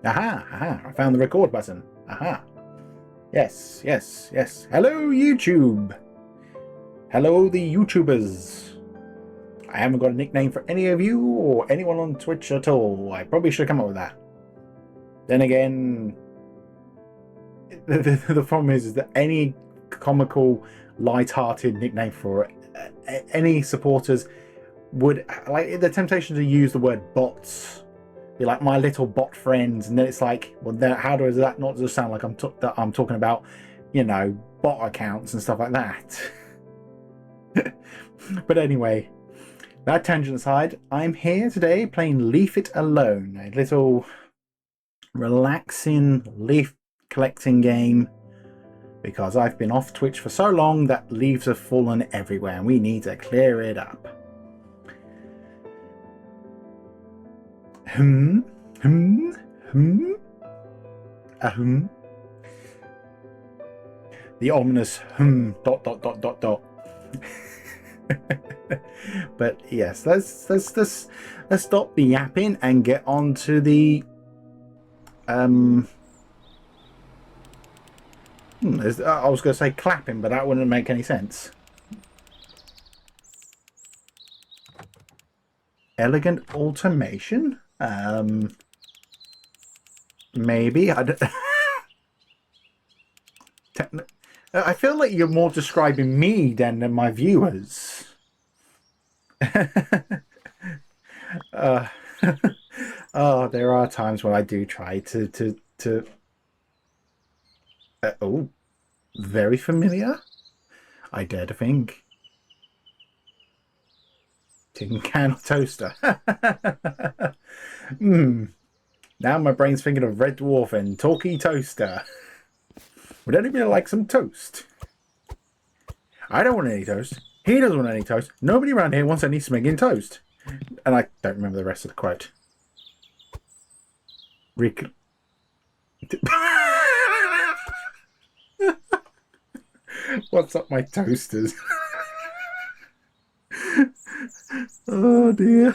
Aha, aha, I found the record button. Aha. Yes, yes, yes. Hello, YouTube. Hello, the YouTubers. I haven't got a nickname for any of you or anyone on Twitch at all. I probably should come up with that. Then again, the problem is that any comical, light-hearted nickname for any supporters would, like, the temptation to use the word bots. Be like my little bot friends, and then it's like, well, then how does that not just sound like I'm talking about, you know, bot accounts and stuff like that? But anyway, that tangent aside, I'm here today playing Leave It Alone, a little relaxing leaf collecting game, because I've been off Twitch for so long that leaves have fallen everywhere and we need to clear it up. Hmm. The ominous dot dot dot dot dot. But yes, let's stop the yapping and get on to the I was going to say clapping, but that wouldn't make any sense. Elegant automation? Maybe. I feel like you're more describing me than my viewers. Oh, there are times when I do try to oh, very familiar. I dare to think. Tin can toaster. Now my brain's thinking of Red Dwarf and Talkie Toaster. Would anybody like some toast? I don't want any toast. He doesn't want any toast. Nobody around here wants any smigging toast. And I don't remember the rest of the quote. What's up, my toasters? Oh dear.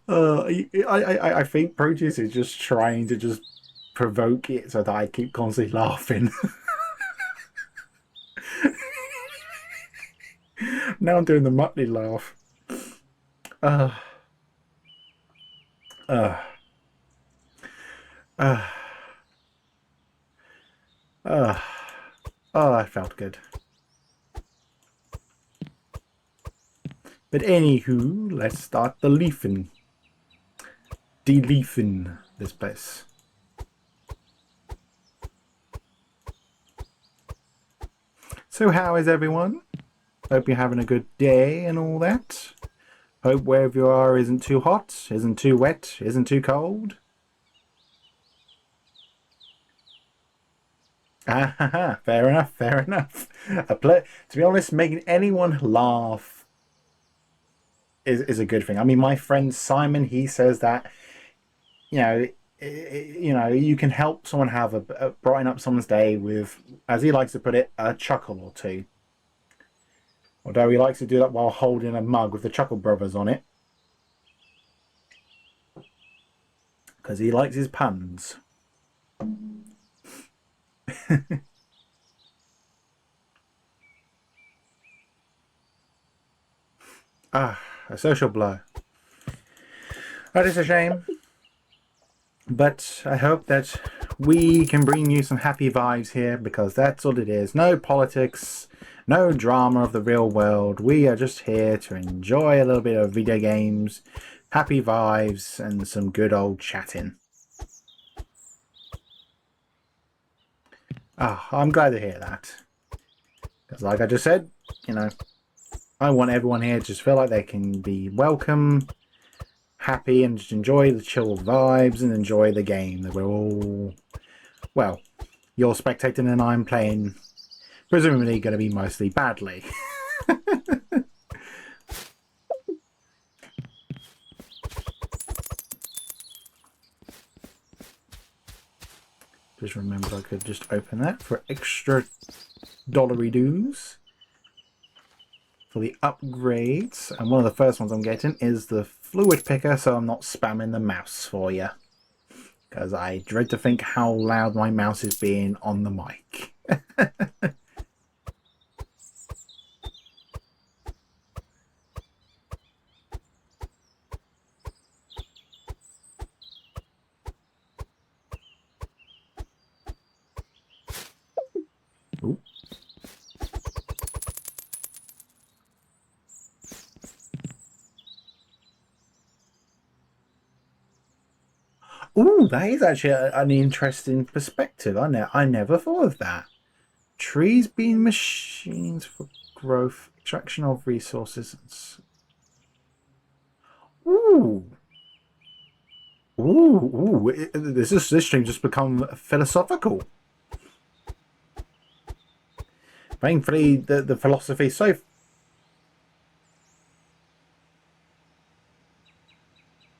I think Produce is just trying to just provoke it so that I keep constantly laughing. Now I'm doing the Muttley laugh. Oh, that felt good. But anywho, let's start the leafing. De-leafing this place. So how is everyone? Hope you're having a good day and all that. Hope wherever you are isn't too hot, isn't too wet, isn't too cold. Ah, fair enough, fair enough. To be honest, making anyone laugh is a good thing. I mean, my friend Simon, he says that, you know, you can help someone have a brighten up someone's day with, as he likes to put it, a chuckle or two. Although he likes to do that while holding a mug with the Chuckle Brothers on it. Because he likes his puns. Ah, a social blow. That is a shame. But I hope that we can bring you some happy vibes here, because that's all it is. No politics, no drama of the real world. We are just here to enjoy a little bit of video games, happy vibes, and some good old chatting. Ah, I'm glad to hear that. Because like I just said, you know, I want everyone here to just feel like they can be welcome, happy, and just enjoy the chill vibes and enjoy the game that we're all, well, you're spectating and I'm playing, presumably going to be mostly badly. Just remembered I could just open that for extra dollary dues for the upgrades. And one of the first ones I'm getting is the fluid picker, so I'm not spamming the mouse for you. because I dread to think how loud my mouse is being on the mic. Ooh. Ooh, that is actually an interesting perspective. I never thought of that. Trees being machines for growth, extraction of resources. Ooh, ooh! This stream just become philosophical. Thankfully, the philosophy is so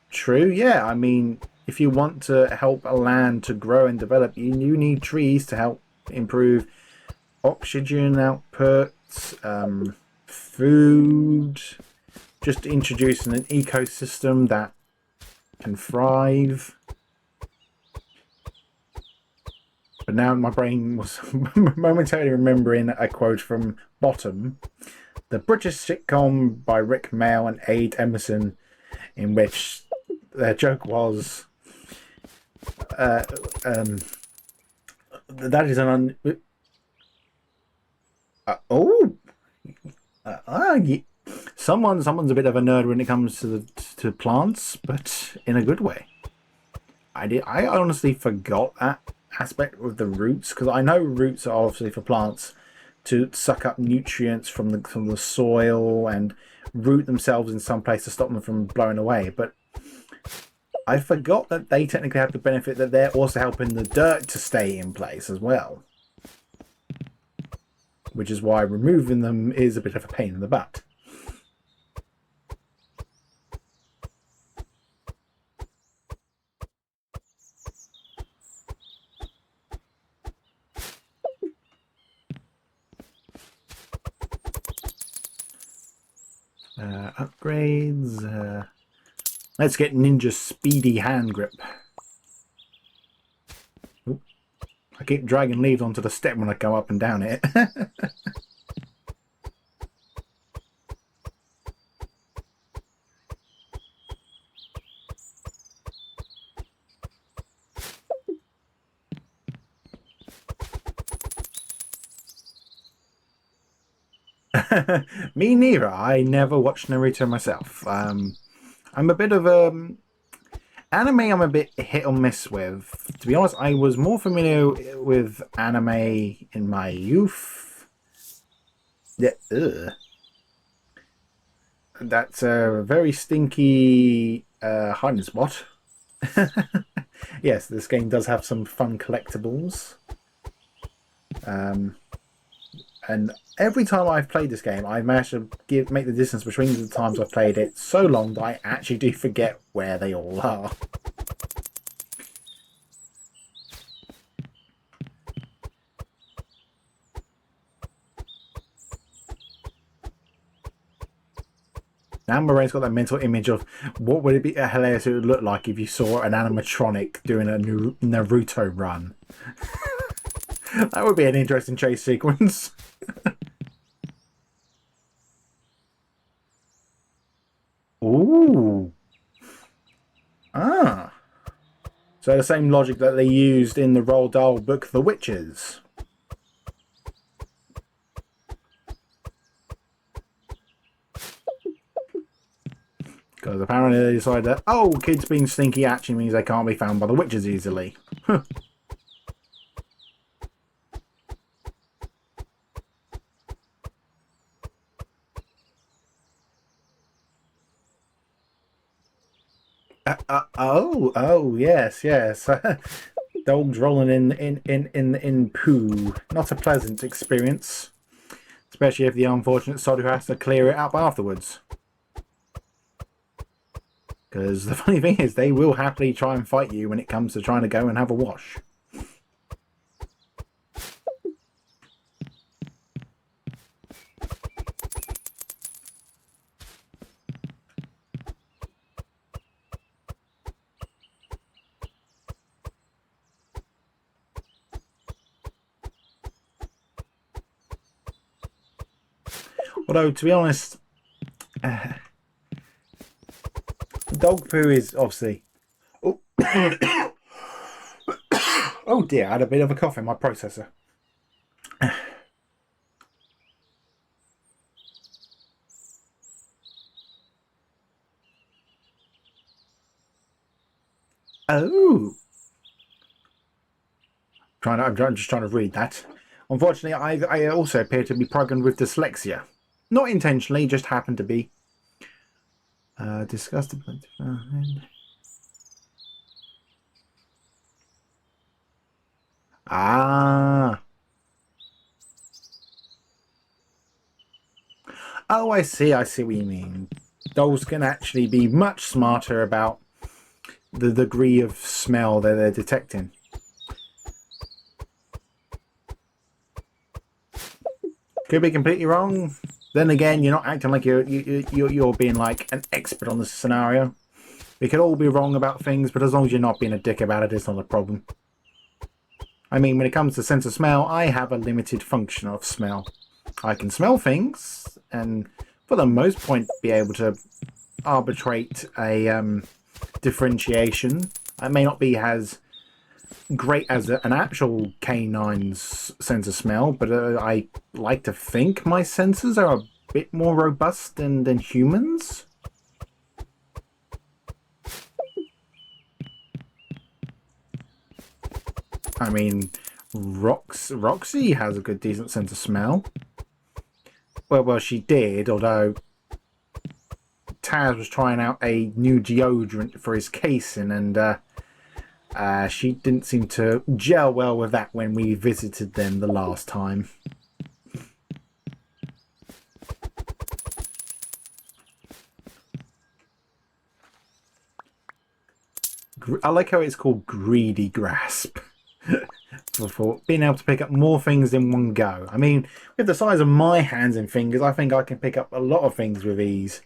true. Yeah, I mean, if you want to help a land to grow and develop, you need trees to help improve oxygen output, food, just introducing an ecosystem that can thrive. But now my brain was momentarily remembering a quote from Bottom, the British sitcom by Rick Mail and Aid Emerson, in which their joke was, uh, um, that is an oh, yeah. Someone's a bit of a nerd when it comes to plants, but in a good way. I honestly forgot that aspect with the roots, because I know roots are obviously for plants to suck up nutrients from the soil and root themselves in some place to stop them from blowing away. But I forgot that they technically have the benefit that they're also helping the dirt to stay in place as well, which is why removing them is a bit of a pain in the butt. Upgrades. Let's get Ninja's speedy hand grip. Oop. I keep dragging leaves onto the step when I go up and down it. Me neither. I never watched Naruto myself. I'm a bit of anime. I'm a bit hit or miss with. To be honest, I was more familiar with anime in my youth. Yeah, ugh. That's a very stinky hiding spot. Yes, this game does have some fun collectibles. And every time I've played this game, I've managed to make the distance between the times I've played it so long that I actually do forget where they all are. Now my brain's got that mental image of what would it be hilarious it would look like if you saw an animatronic doing a Naruto run. That would be an interesting chase sequence. Ooh. Ah. So the same logic that they used in the Roald Dahl book The Witches. Because apparently they decided that, oh, kids being sneaky actually means they can't be found by the witches easily. Oh, yes, yes. Dogs rolling in poo. Not a pleasant experience. Especially if the unfortunate sod who has to clear it up afterwards. Because the funny thing is, they will happily try and fight you when it comes to trying to go and have a wash. Although, to be honest, dog poo is obviously. Oh, oh dear, I had a bit of a cough in my processor. Oh, I'm just trying to read that. Unfortunately, I also appear to be programmed with dyslexia. Not intentionally, just happened to be. Disgusted. Ah. Oh, I see. I see what you mean. Dolls can actually be much smarter about the degree of smell that they're detecting. Could be completely wrong. Then again, you're not acting like you're being like an expert on this scenario. We could all be wrong about things, but as long as you're not being a dick about it, it's not a problem. I mean, when it comes to sense of smell, I have a limited function of smell. I can smell things, and for the most part, be able to arbitrate a differentiation. It may not be as great as an actual canine's sense of smell, but I like to think my senses are a bit more robust than humans. I mean, Roxy has a good, decent sense of smell. Well, she did, although Taz was trying out a new deodorant for his casing, and she didn't seem to gel well with that when we visited them the last time. I like how it's called greedy grasp. For being able to pick up more things in one go. I mean, with the size of my hands and fingers, I think I can pick up a lot of things with ease.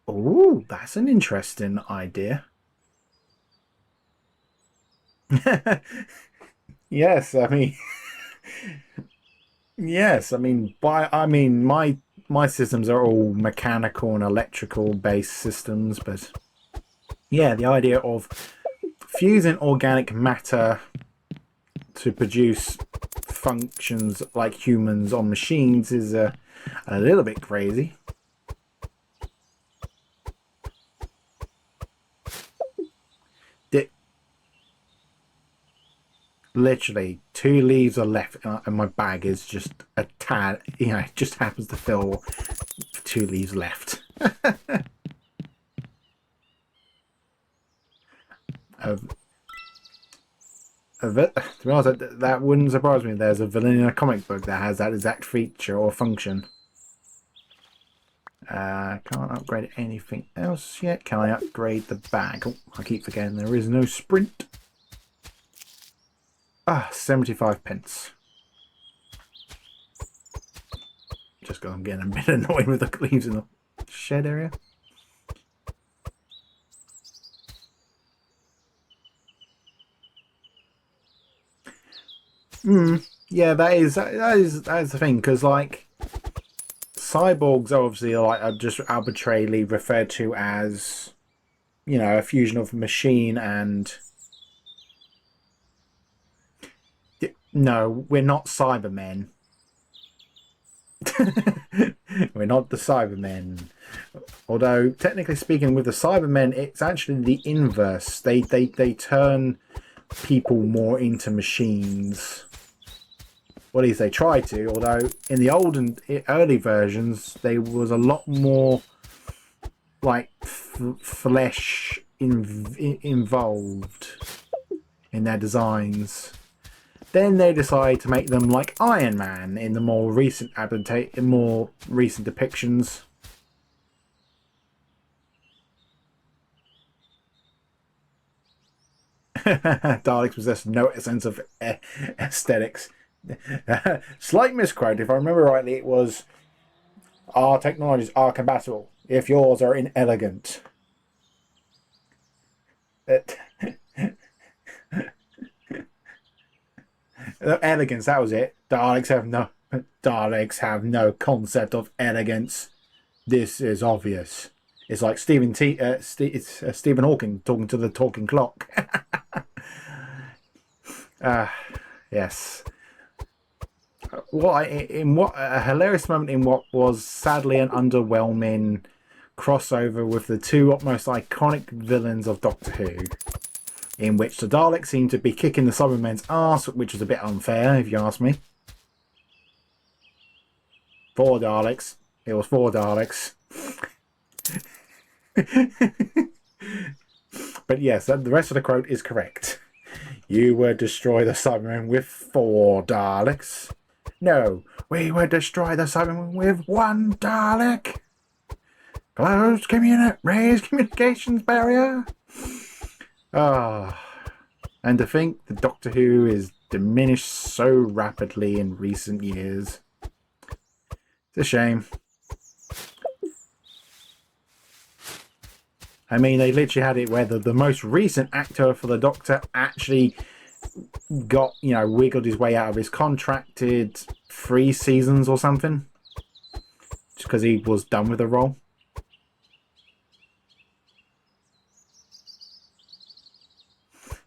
Oh, that's an interesting idea. Yes, I mean, yes, I mean, my systems are all mechanical and electrical based systems, but yeah, the idea of fusing organic matter to produce functions like humans on machines is a little bit crazy. Di- Literally, 2 leaves are left, and my bag is just a tad. It just happens to fill 2 leaves left. Of, of it, to be honest, that wouldn't surprise me. There's a villain in a comic book that has that exact feature or function. Can't upgrade anything else yet. Can I upgrade the bag? Oh, I keep forgetting there is no sprint. 75 pence. Just because I'm getting a bit annoyed with the leaves in the shed area. Yeah, that is the thing, because like cyborgs are obviously are just arbitrarily referred to as a fusion of machine and no, we're not Cybermen. We're not the Cybermen. Although technically speaking, with the Cybermen, it's actually the inverse. They turn people more into machines. Well, at least they try to. Although in the old and early versions, there was a lot more like flesh involved in their designs. Then they decide to make them like Iron Man in the more recent depictions. Daleks possess no sense of aesthetics. Slight misquote. If I remember rightly, it was our technologies are compatible if yours are inelegant. It, Elegance, that was it. Daleks have no concept of elegance. This is obvious. It's like it's Stephen Hawking talking to the talking clock. Yes. What a hilarious moment in what was sadly an underwhelming crossover with the two most iconic villains of Doctor Who, in which the Daleks seemed to be kicking the Cybermen's ass, which was a bit unfair, if you ask me. 4 Daleks. It was 4 Daleks. But yes, the rest of the quote is correct. You would destroy the Cybermen with 4 Daleks. No, we would destroy the Cybermen with 1 Dalek. Raise communications barrier. And to think the Doctor Who is diminished so rapidly in recent years. It's a shame. I mean, they literally had it where the most recent actor for the Doctor actually got, wiggled his way out of his contracted 3 seasons or something. Just because he was done with the role.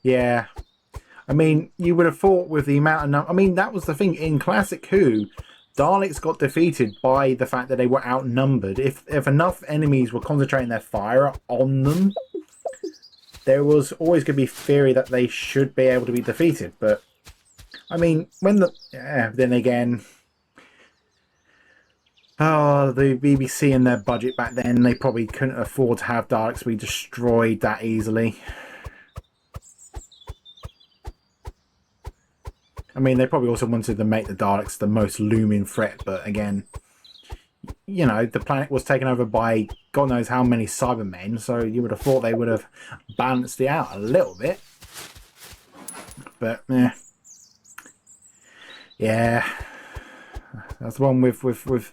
Yeah. I mean, you would have thought with the amount of... I mean, that was the thing. In Classic Who, Daleks got defeated by the fact that they were outnumbered. If enough enemies were concentrating their fire on them, there was always going to be theory that they should be able to be defeated. But, I mean, then again... the BBC and their budget back then, they probably couldn't afford to have Daleks be destroyed that easily. I mean, they probably also wanted to make the Daleks the most looming threat, but again, the planet was taken over by God knows how many Cybermen, so you would have thought they would have balanced it out a little bit. But, yeah, that's the one with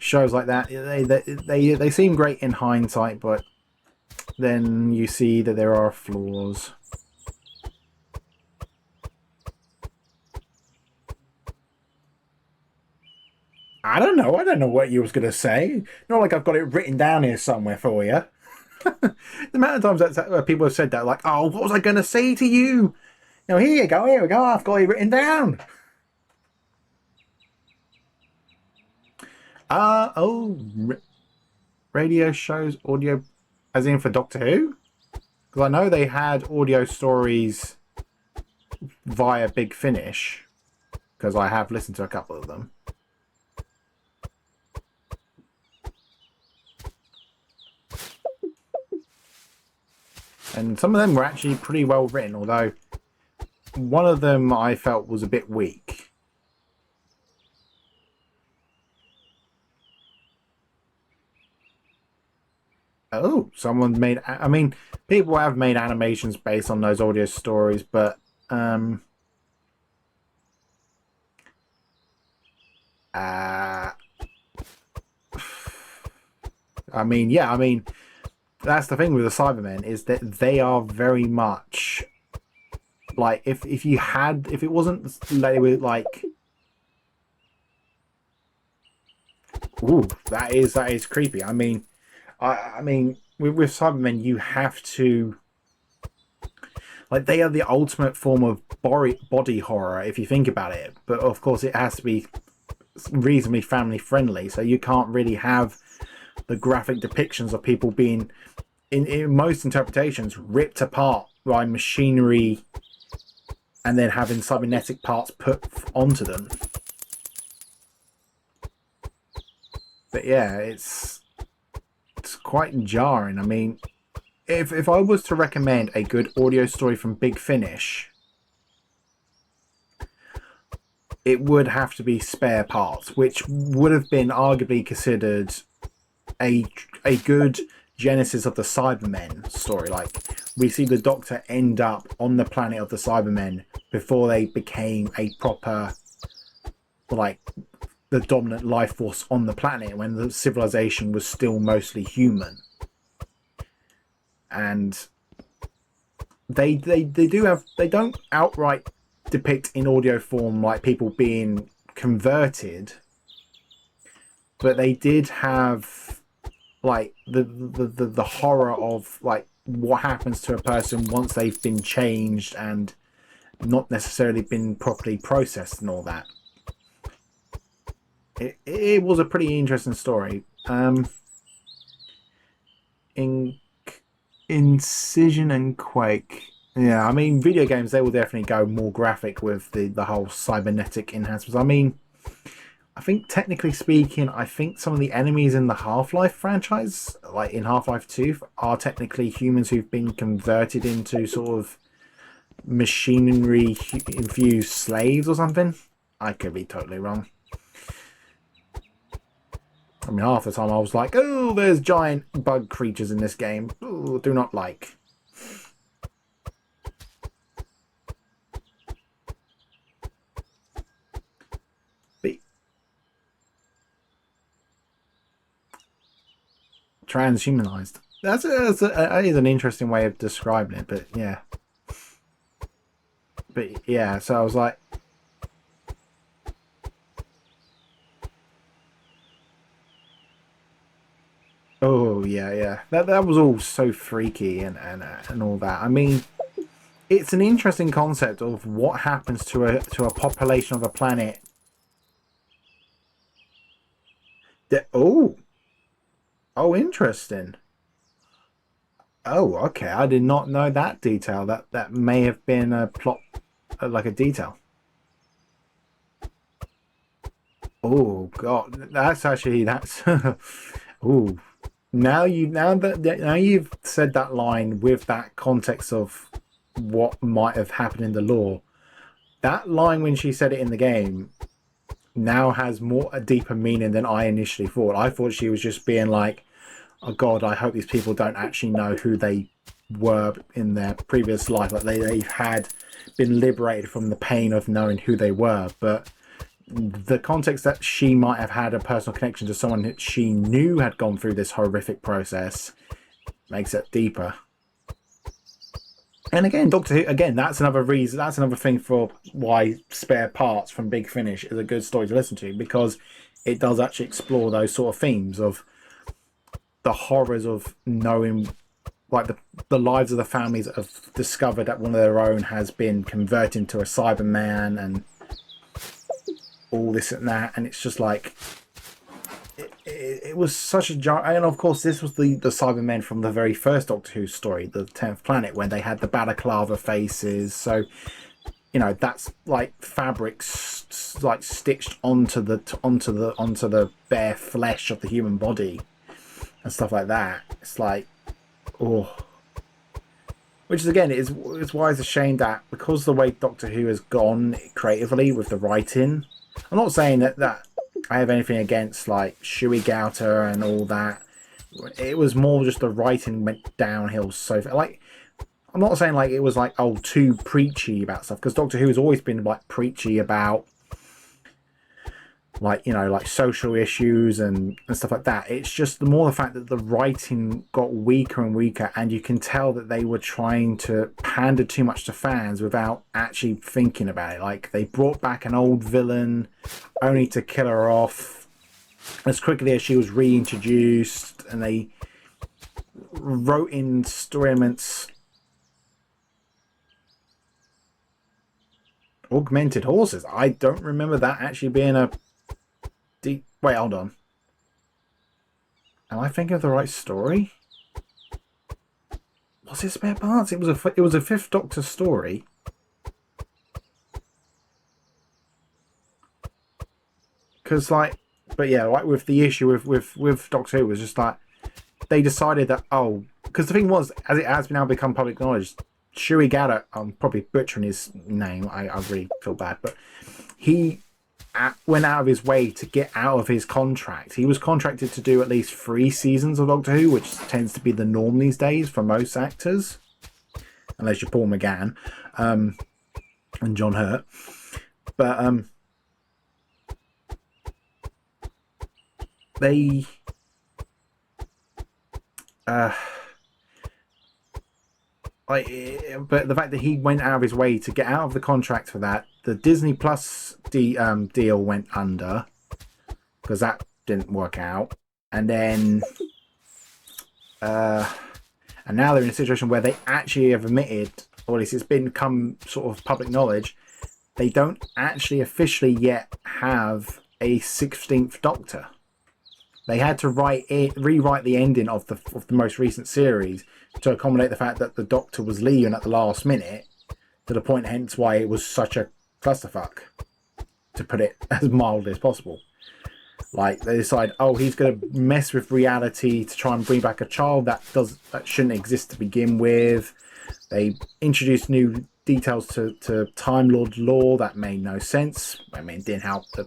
shows like that. They seem great in hindsight, but then you see that there are flaws. I don't know what you was going to say. Not like I've got it written down here somewhere for you. The amount of times that people have said that, like, oh, what was I going to say to you? Here we go, I've got it written down. Radio shows, audio, as in for Doctor Who? Because I know they had audio stories via Big Finish, because I have listened to a couple of them. And some of them were actually pretty well written, although one of them I felt was a bit weak. Oh, someone made... I mean, people have made animations based on those audio stories, but... I mean, that's the thing with the Cybermen, is that they are very much like, if it wasn't they were like, ooh, that is creepy. I mean with Cybermen, you have to, like, they are the ultimate form of body horror if you think about it, but of course it has to be reasonably family friendly, so you can't really have the graphic depictions of people being, in most interpretations, ripped apart by machinery and then having cybernetic parts put onto them. But yeah, it's quite jarring. I mean, if I was to recommend a good audio story from Big Finish, it would have to be Spare Parts, which would have been arguably considered a good genesis of the Cybermen story. Like, we see the Doctor end up on the planet of the Cybermen before they became a proper, like, the dominant life force on the planet, when the civilization was still mostly human. And they don't outright depict in audio form like people being converted, but they did have like the horror of like what happens to a person once they've been changed and not necessarily been properly processed and all that. It was a pretty interesting story. In Incision and Quake. Yeah, I mean, video games, they will definitely go more graphic with the whole cybernetic enhancements. I mean, I think technically speaking, I think some of the enemies in the Half-Life franchise, like in Half-Life 2, are technically humans who've been converted into sort of machinery infused slaves or something. I could be totally wrong. I mean, half the time I was like, oh, there's giant bug creatures in this game. Ooh, do not like. But transhumanized. That is an interesting way of describing it, but yeah. But yeah, so I was like, oh yeah, yeah. That was all so freaky and all that. I mean, it's an interesting concept of what happens to a population of a planet. That oh, interesting. Oh, okay. I did not know that detail. That may have been a plot, like a detail. Oh God, that's. Oh, now you've said that line with that context of what might have happened in the lore. That line when she said it in the game now has more a deeper meaning than I initially thought. I thought she was just being like, "Oh God, I hope these people don't actually know who they were in their previous life. Like they've had been liberated from the pain of knowing who they were." But the context that she might have had a personal connection to someone that she knew had gone through this horrific process makes it deeper. And again, Doctor Who, again, that's another reason, that's another thing for why Spare Parts from Big Finish is a good story to listen to, because it does actually explore those sort of themes of the horrors of knowing, like the lives of the families that have discovered that one of their own has been converted into a Cyberman and all this and that. And it's just like, it was such a giant, and of course this was the Cybermen from the very first Doctor Who story, the 10th Planet, when they had the balaclava faces. So you know, that's like fabrics like stitched onto the bare flesh of the human body and stuff like that. It's like, oh, which is again is why it's a shame that because the way Doctor Who has gone creatively with the writing. I'm not saying that I have anything against like Shui Gauta and all that. It was more just the writing went downhill so like. I'm not saying like it was like too preachy about stuff, because Doctor Who has always been like preachy about like, you know, like social issues and stuff like that. It's just the more the fact that the writing got weaker and weaker, and you can tell that they were trying to pander too much to fans without actually thinking about it. Like they brought back an old villain only to kill her off as quickly as she was reintroduced, and they wrote in story elements. Augmented horses. I don't remember that actually being a deep. Wait, hold on. Am I thinking of the right story? Was it Spare Parts? It was a Fifth Doctor story. Because like, but yeah, like with the issue with Doctor Who was just like they decided that because the thing was, as it has now become public knowledge, Shui Gada, I'm probably butchering his name, I really feel bad, but he went out of his way to get out of his contract. He was contracted to do at least 3 seasons of Doctor Who, which tends to be the norm these days for most actors, unless you're Paul McGann and John Hurt. But they but the fact that he went out of his way to get out of the contract for that, the Disney Plus deal went under because that didn't work out, and then and now they're in a situation where they actually have admitted, or at least it's become sort of public knowledge, they don't actually officially yet have a 16th Doctor. They had to rewrite the ending of the most recent series to accommodate the fact that the Doctor was leaving at the last minute, to the point hence why it was such a clusterfuck, to put it as mildly as possible. Like, they decide, oh, he's going to mess with reality to try and bring back a child that shouldn't exist to begin with. They introduced new details to Time Lord lore that made no sense. I mean, it didn't help the...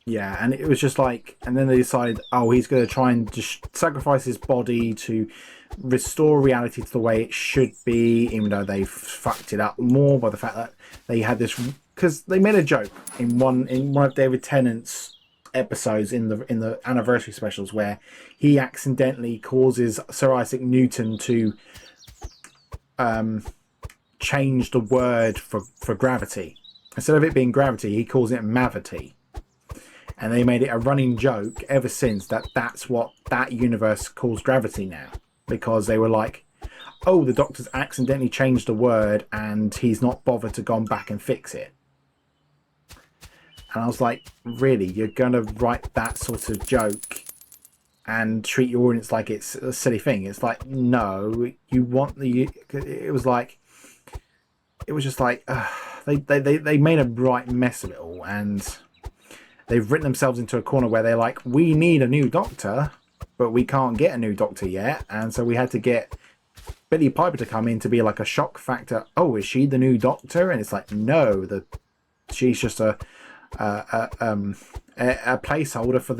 Yeah, and it was just like... And then they decided, oh, he's going to try and just sacrifice his body to restore reality to the way it should be, even though they fucked it up more by the fact that they had this... Because they made a joke in one of David Tennant's episodes in the anniversary specials where he accidentally causes Sir Isaac Newton to change the word for gravity. Instead of it being gravity, he calls it mavity. And they made it a running joke ever since that's what that universe calls gravity now. Because they were like, oh, the Doctor's accidentally changed the word and he's not bothered to go back and fix it. And I was like, really? You're going to write that sort of joke and treat your audience like it's a silly thing? It's like, no, you want the... It was just like, they made a right mess of it all. And they've written themselves into a corner where they're like, we need a new Doctor, but we can't get a new Doctor yet. And so we had to get Billie Piper to come in to be like a shock factor. Oh, is she the new Doctor? And it's like, no, she's just a placeholder for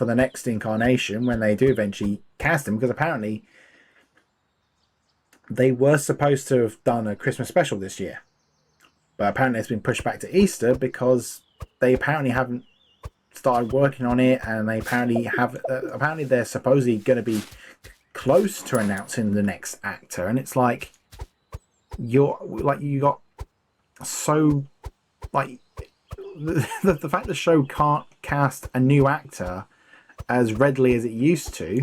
the next incarnation when they do eventually cast him, because apparently they were supposed to have done a Christmas special this year, but apparently it's been pushed back to Easter because they apparently haven't started working on it, and they apparently they're supposedly going to be close to announcing the next actor. And it's like, you got so like the fact the show can't cast a new actor as readily as it used to.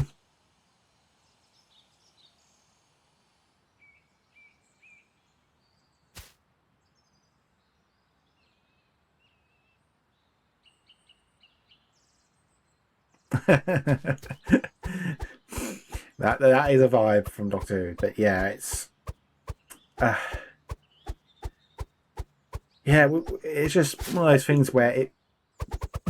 that is a vibe from Doctor Who, but yeah, it's yeah, it's just one of those things where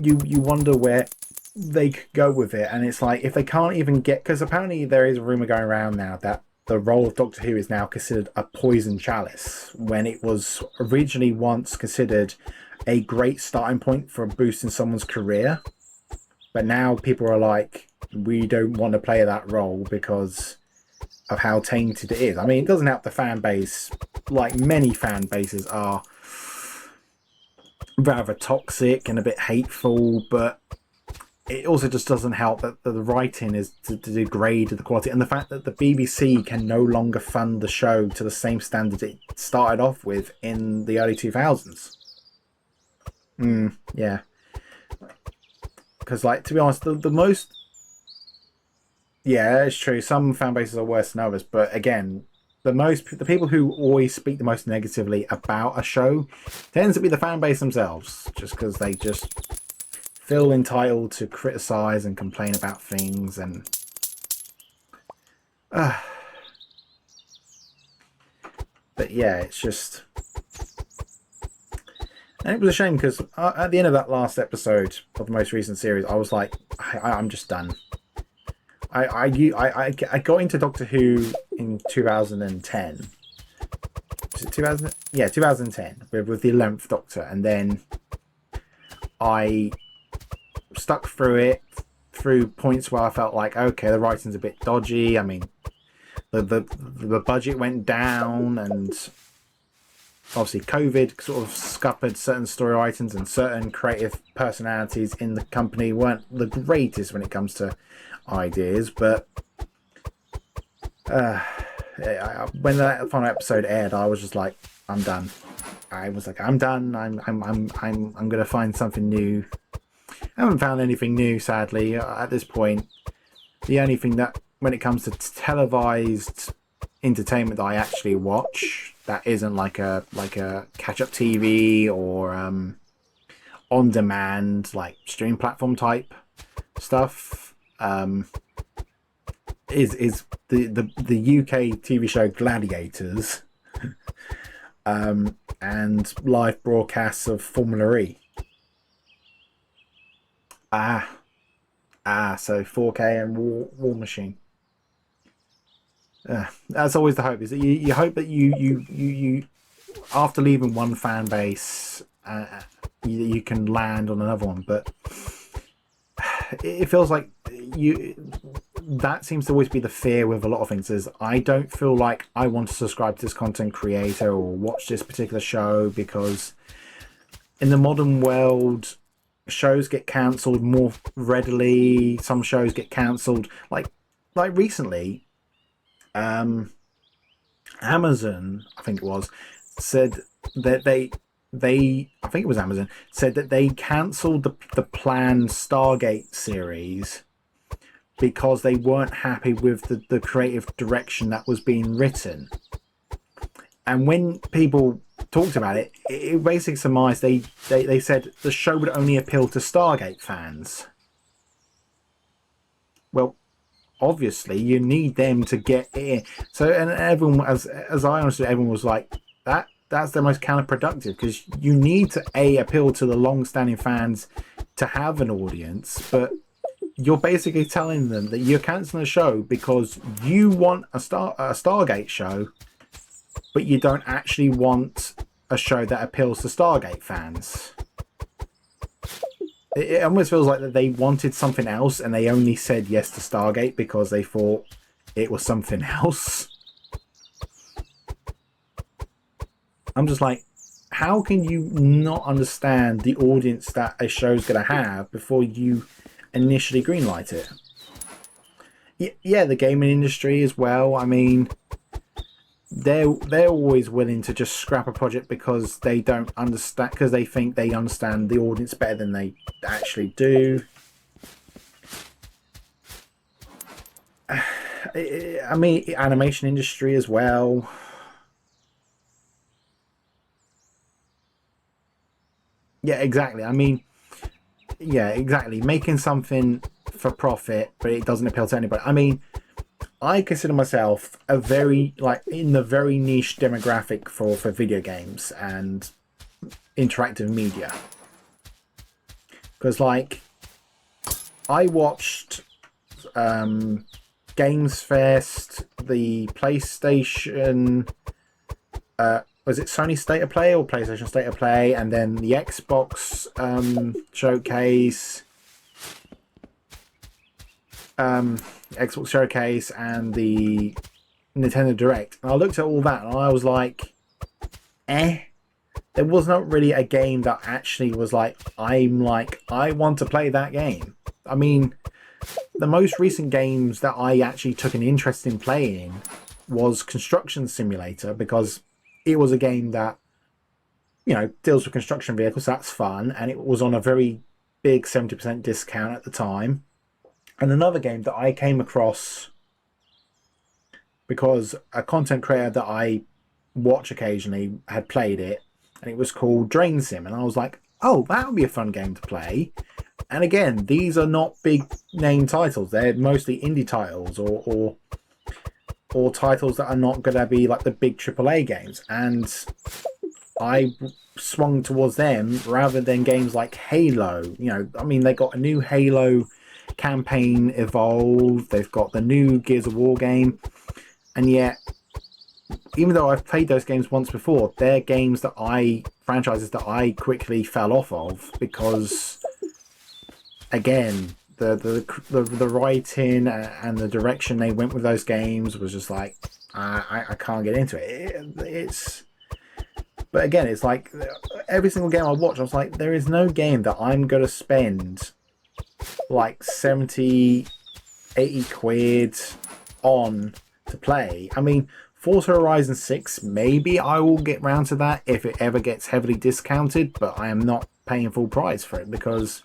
you wonder where they could go with it. And it's like, if they can't even get... Because apparently there is a rumour going around now that the role of Doctor Who is now considered a poison chalice, when it was originally once considered a great starting point for boosting someone's career. But now people are like, we don't want to play that role because of how tainted it is. I mean, it doesn't help the fan base. Like many fan bases are rather toxic and a bit hateful, but it also just doesn't help that the writing is to degrade the quality, and the fact that the BBC can no longer fund the show to the same standard it started off with in the early 2000s. Yeah, because, like, to be honest, the most... Yeah, it's true, some fan bases are worse than others, but again, the people who always speak the most negatively about a show tends to be the fan base themselves, just because they just feel entitled to criticize and complain about things. And but yeah, it's just... And it was a shame because at the end of that last episode of the most recent series, I was like, I'm just done. I got into Doctor Who in 2010. Was it 2000? Yeah, 2010 with the 11th Doctor, and then I stuck through it through points where I felt like, okay, the writing's a bit dodgy. I mean, the budget went down, and obviously COVID sort of scuppered certain story items, and certain creative personalities in the company weren't the greatest when it comes to ideas. But When that final episode aired, I was just like, I'm done. I was like, I'm done. I'm gonna find something new. I haven't found anything new, sadly, at this point. The only thing that, when it comes to televised entertainment that I actually watch, that isn't like a catch up TV or on demand like stream platform type stuff, is the UK TV show Gladiators, and live broadcasts of Formula E. So 4K and War Machine. That's always the hope. Is that you hope that you after leaving one fan base, you can land on another one, but it feels like that seems to always be the fear with a lot of things. Is I don't feel like I want to subscribe to this content creator or watch this particular show, because in the modern world, shows get cancelled more readily. Some shows get cancelled like recently. Amazon, I think it was, said that they I think it was Amazon said that they cancelled the planned Stargate series because they weren't happy with the creative direction that was being written. And when people talked about it, it basically surmised they said the show would only appeal to Stargate fans. Well, obviously you need them to get in. So, and everyone, as I understood, everyone was like, that's the most counterproductive, because you need to appeal to the long-standing fans to have an audience, but you're basically telling them that you're cancelling a show because you want a Stargate show, but you don't actually want a show that appeals to Stargate fans. It almost feels like that they wanted something else and they only said yes to Stargate because they thought it was something else. I'm just like, how can you not understand the audience that a show's going to have before you initially greenlight it? Yeah, the gaming industry as well. I mean, they're always willing to just scrap a project because they don't understand, because they think they understand the audience better than they actually do. I mean, animation industry as well. Yeah, exactly. I mean, yeah, exactly. Making something for profit, but it doesn't appeal to anybody. I mean, I consider myself a very, in the very niche demographic for video games and interactive media. Because, I watched Games Fest, the PlayStation, was it Sony State of Play or PlayStation State of Play, and then the Xbox showcase, Xbox showcase, and the Nintendo Direct. And I looked at all that and I was like, there was not really a game that actually was I want to play that game. I mean, the most recent games that I actually took an interest in playing was Construction Simulator, because it was a game that, deals with construction vehicles. That's fun. And it was on a very big 70% discount at the time. And another game that I came across because a content creator that I watch occasionally had played it, and it was called Drain Sim. And I was like, oh, that would be a fun game to play. And again, these are not big name titles. They're mostly indie titles or titles that are not going to be like the big AAA games. And I swung towards them rather than games like Halo. I mean, they got a new Halo campaign evolved. They've got the new Gears of War game. And yet, even though I've played those games once before, they're games that franchises that I quickly fell off of because, again, the writing and the direction they went with those games was just like, I can't get into it. But again, it's like every single game I watch, I was like, there is no game that I'm going to spend 70, 80 quid on to play. I mean, Forza Horizon 6, maybe I will get round to that if it ever gets heavily discounted, but I am not paying full price for it, because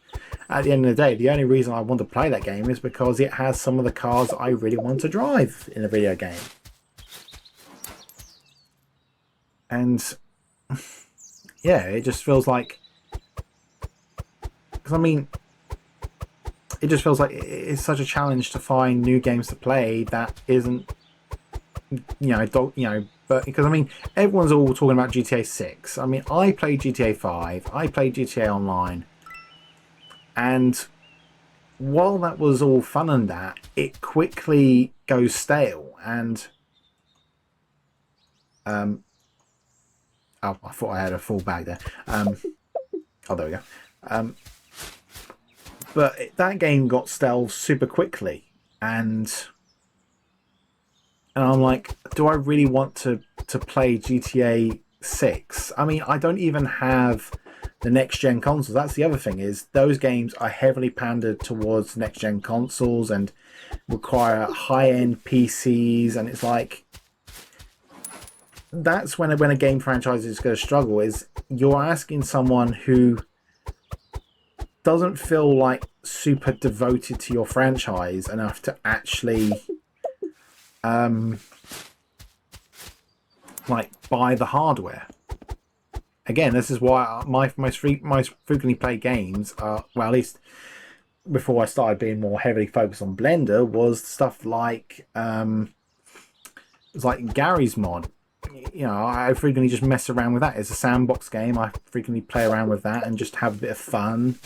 at the end of the day, the only reason I want to play that game is because it has some of the cars I really want to drive in a video game. And yeah, it just feels like, because I mean, it just feels like it's such a challenge to find new games to play that isn't, but because I mean, everyone's all talking about GTA 6. I mean, I played GTA 5, I played GTA Online, and while that was all fun and that, it quickly goes stale. And oh, I thought I had a full bag there. Oh, there we go. But that game got stale super quickly, and I'm like, do I really want to play GTA 6? I mean, I don't even have the next gen consoles. That's the other thing, is those games are heavily pandered towards next gen consoles and require high end PCs, and it's like, that's when a game franchise is going to struggle, is you're asking someone who doesn't feel like super devoted to your franchise enough to actually like buy the hardware. Again, this is why my most frequently played games are, well, at least before I started being more heavily focused on Blender, was stuff like it's like Gary's mod. I frequently just mess around with that. It's a sandbox game. I frequently play around with that and just have a bit of fun.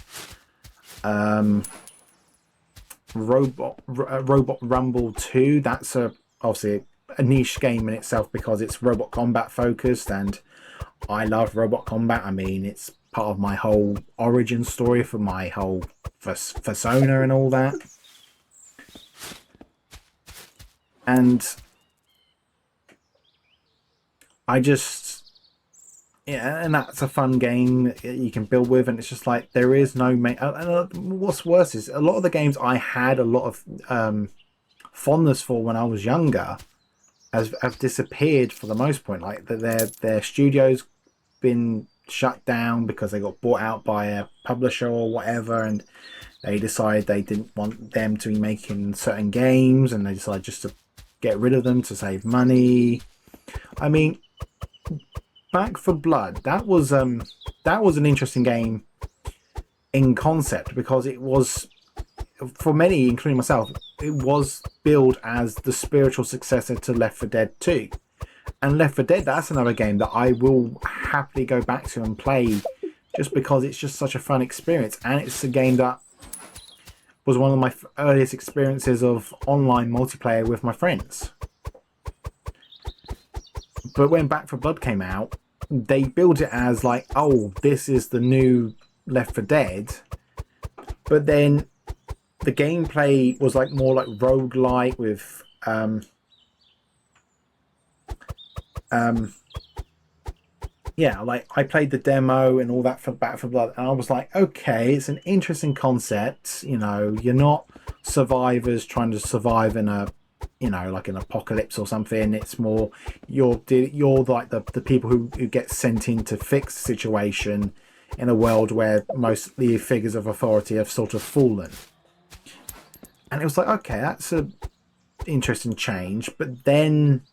Robot Rumble 2, that's obviously a niche game in itself because it's robot combat focused, and I love robot combat. I mean, it's part of my whole origin story for my whole persona and all that. And I just, yeah, and that's a fun game you can build with, and it's just like, there is no main. And what's worse is, a lot of the games I had a lot of fondness for when I was younger have disappeared for the most part. Like, their studios been shut down because they got bought out by a publisher or whatever, and they decided they didn't want them to be making certain games, and they decided just to get rid of them to save money. I mean, Back for Blood, that was an interesting game in concept, because it was, for many, including myself, it was billed as the spiritual successor to Left 4 Dead 2. And Left 4 Dead, that's another game that I will happily go back to and play, just because it's just such a fun experience. And it's a game that was one of my earliest experiences of online multiplayer with my friends. But when Back 4 Blood came out, they built it as like, oh, this is the new Left 4 Dead. But then the gameplay was like more like roguelike with yeah, like I played the demo and all that for Back 4 Blood, and I was like, okay, it's an interesting concept. You're not survivors trying to survive in a, like an apocalypse or something. It's more, you're like the people who get sent in to fix the situation in a world where most the figures of authority have sort of fallen. And it was like, okay, that's a interesting change. But then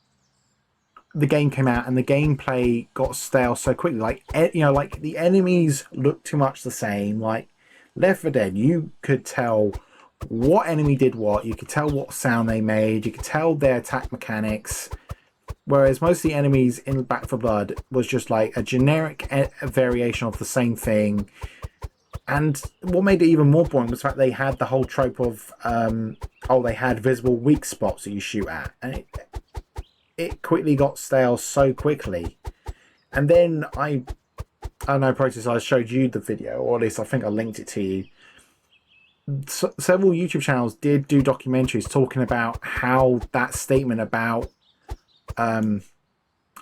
the game came out and the gameplay got stale so quickly. Like, like the enemies looked too much the same. Like Left 4 Dead, you could tell what enemy did what. You could tell what sound they made. You could tell their attack mechanics. Whereas most of the enemies in Back 4 Blood was just like a generic variation of the same thing. And what made it even more boring was the fact they had the whole trope of, they had visible weak spots that you shoot at. And it quickly got stale so quickly. And then I know, Proteus, I showed you the video, or at least I think I linked it to you. Several YouTube channels did do documentaries talking about how that statement about, I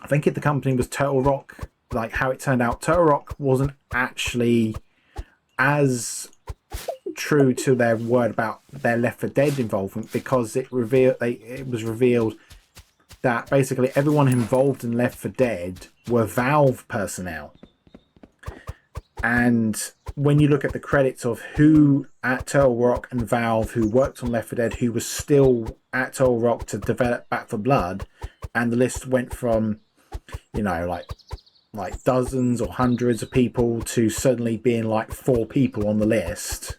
think the company was Turtle Rock, like how it turned out Turtle Rock wasn't actually as true to their word about their Left 4 Dead involvement, because it was revealed that basically everyone involved in Left 4 Dead were Valve personnel. And when you look at the credits of who at Turtle Rock and Valve who worked on Left 4 Dead, who was still at Turtle Rock to develop Back 4 Blood, and the list went from, you know, like dozens or hundreds of people to suddenly being like 4 people on the list.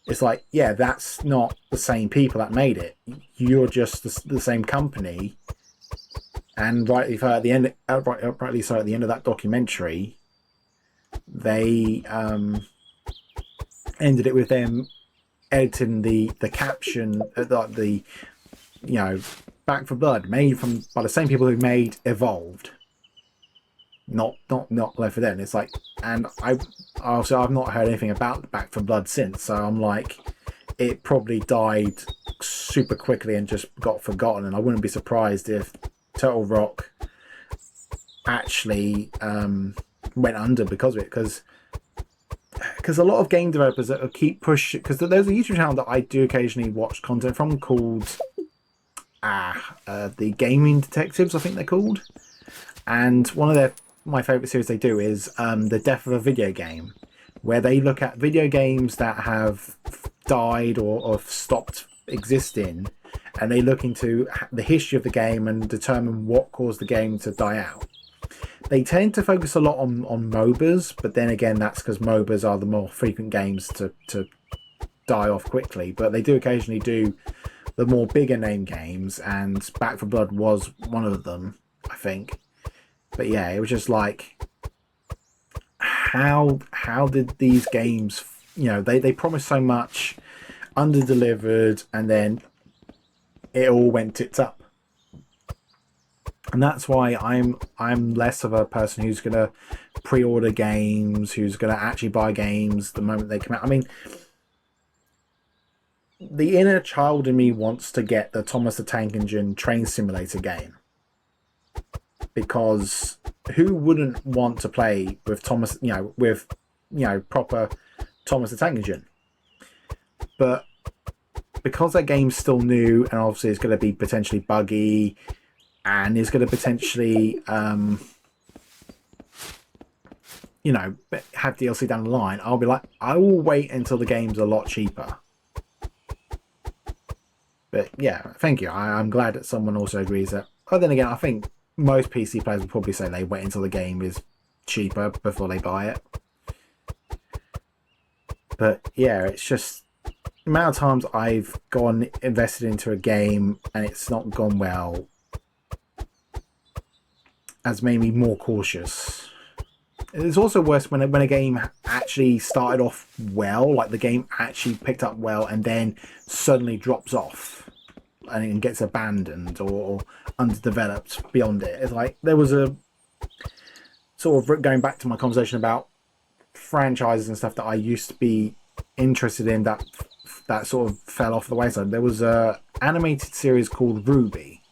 It's like, yeah, that's not the same people that made it. You're just the same company. And rightly so at the end, rightly so at the end of that documentary, they ended it with them editing the caption, the you know, Back 4 Blood, made by the same people who made Evolved. Not Left 4 Dead. And it's like, and I've not heard anything about Back 4 Blood since, so I'm like, it probably died super quickly and just got forgotten. And I wouldn't be surprised if Turtle Rock actually went under because of it, because a lot of game developers that keep pushing, because there's a YouTube channel that I do occasionally watch content from called the Gaming Detectives, I think they're called, and one of my favorite series they do is the death of a video game, where they look at video games that have died or stopped existing, and they look into the history of the game and determine what caused the game to die out. They tend to focus a lot on MOBAs, but then again, that's because MOBAs are the more frequent games to die off quickly. But they do occasionally do the more bigger name games, and Back 4 Blood was one of them, I think. But yeah, it was just like, how did these games, you know, they promised so much, under-delivered, and then it all went tits up. And that's why I'm less of a person who's going to pre-order games, who's going to actually buy games the moment they come out. I mean, the inner child in me wants to get the Thomas the Tank Engine train simulator game, because who wouldn't want to play with Thomas, with proper Thomas the Tank Engine? But because that game's still new, and obviously it's going to be potentially buggy, and is going to potentially, have DLC down the line, I'll be like, I will wait until the game's a lot cheaper. But yeah, thank you. I'm glad that someone also agrees that. But then again, I think most PC players will probably say they wait until the game is cheaper before they buy it. But yeah, it's just the amount of times I've invested into a game and it's not gone well has made me more cautious. It's also worse when a game actually started off well, like the game actually picked up well, and then suddenly drops off and it gets abandoned or underdeveloped beyond it. It's like there was a sort of, going back to my conversation about franchises and stuff that I used to be interested in that sort of fell off the wayside. There was a animated series called Ruby,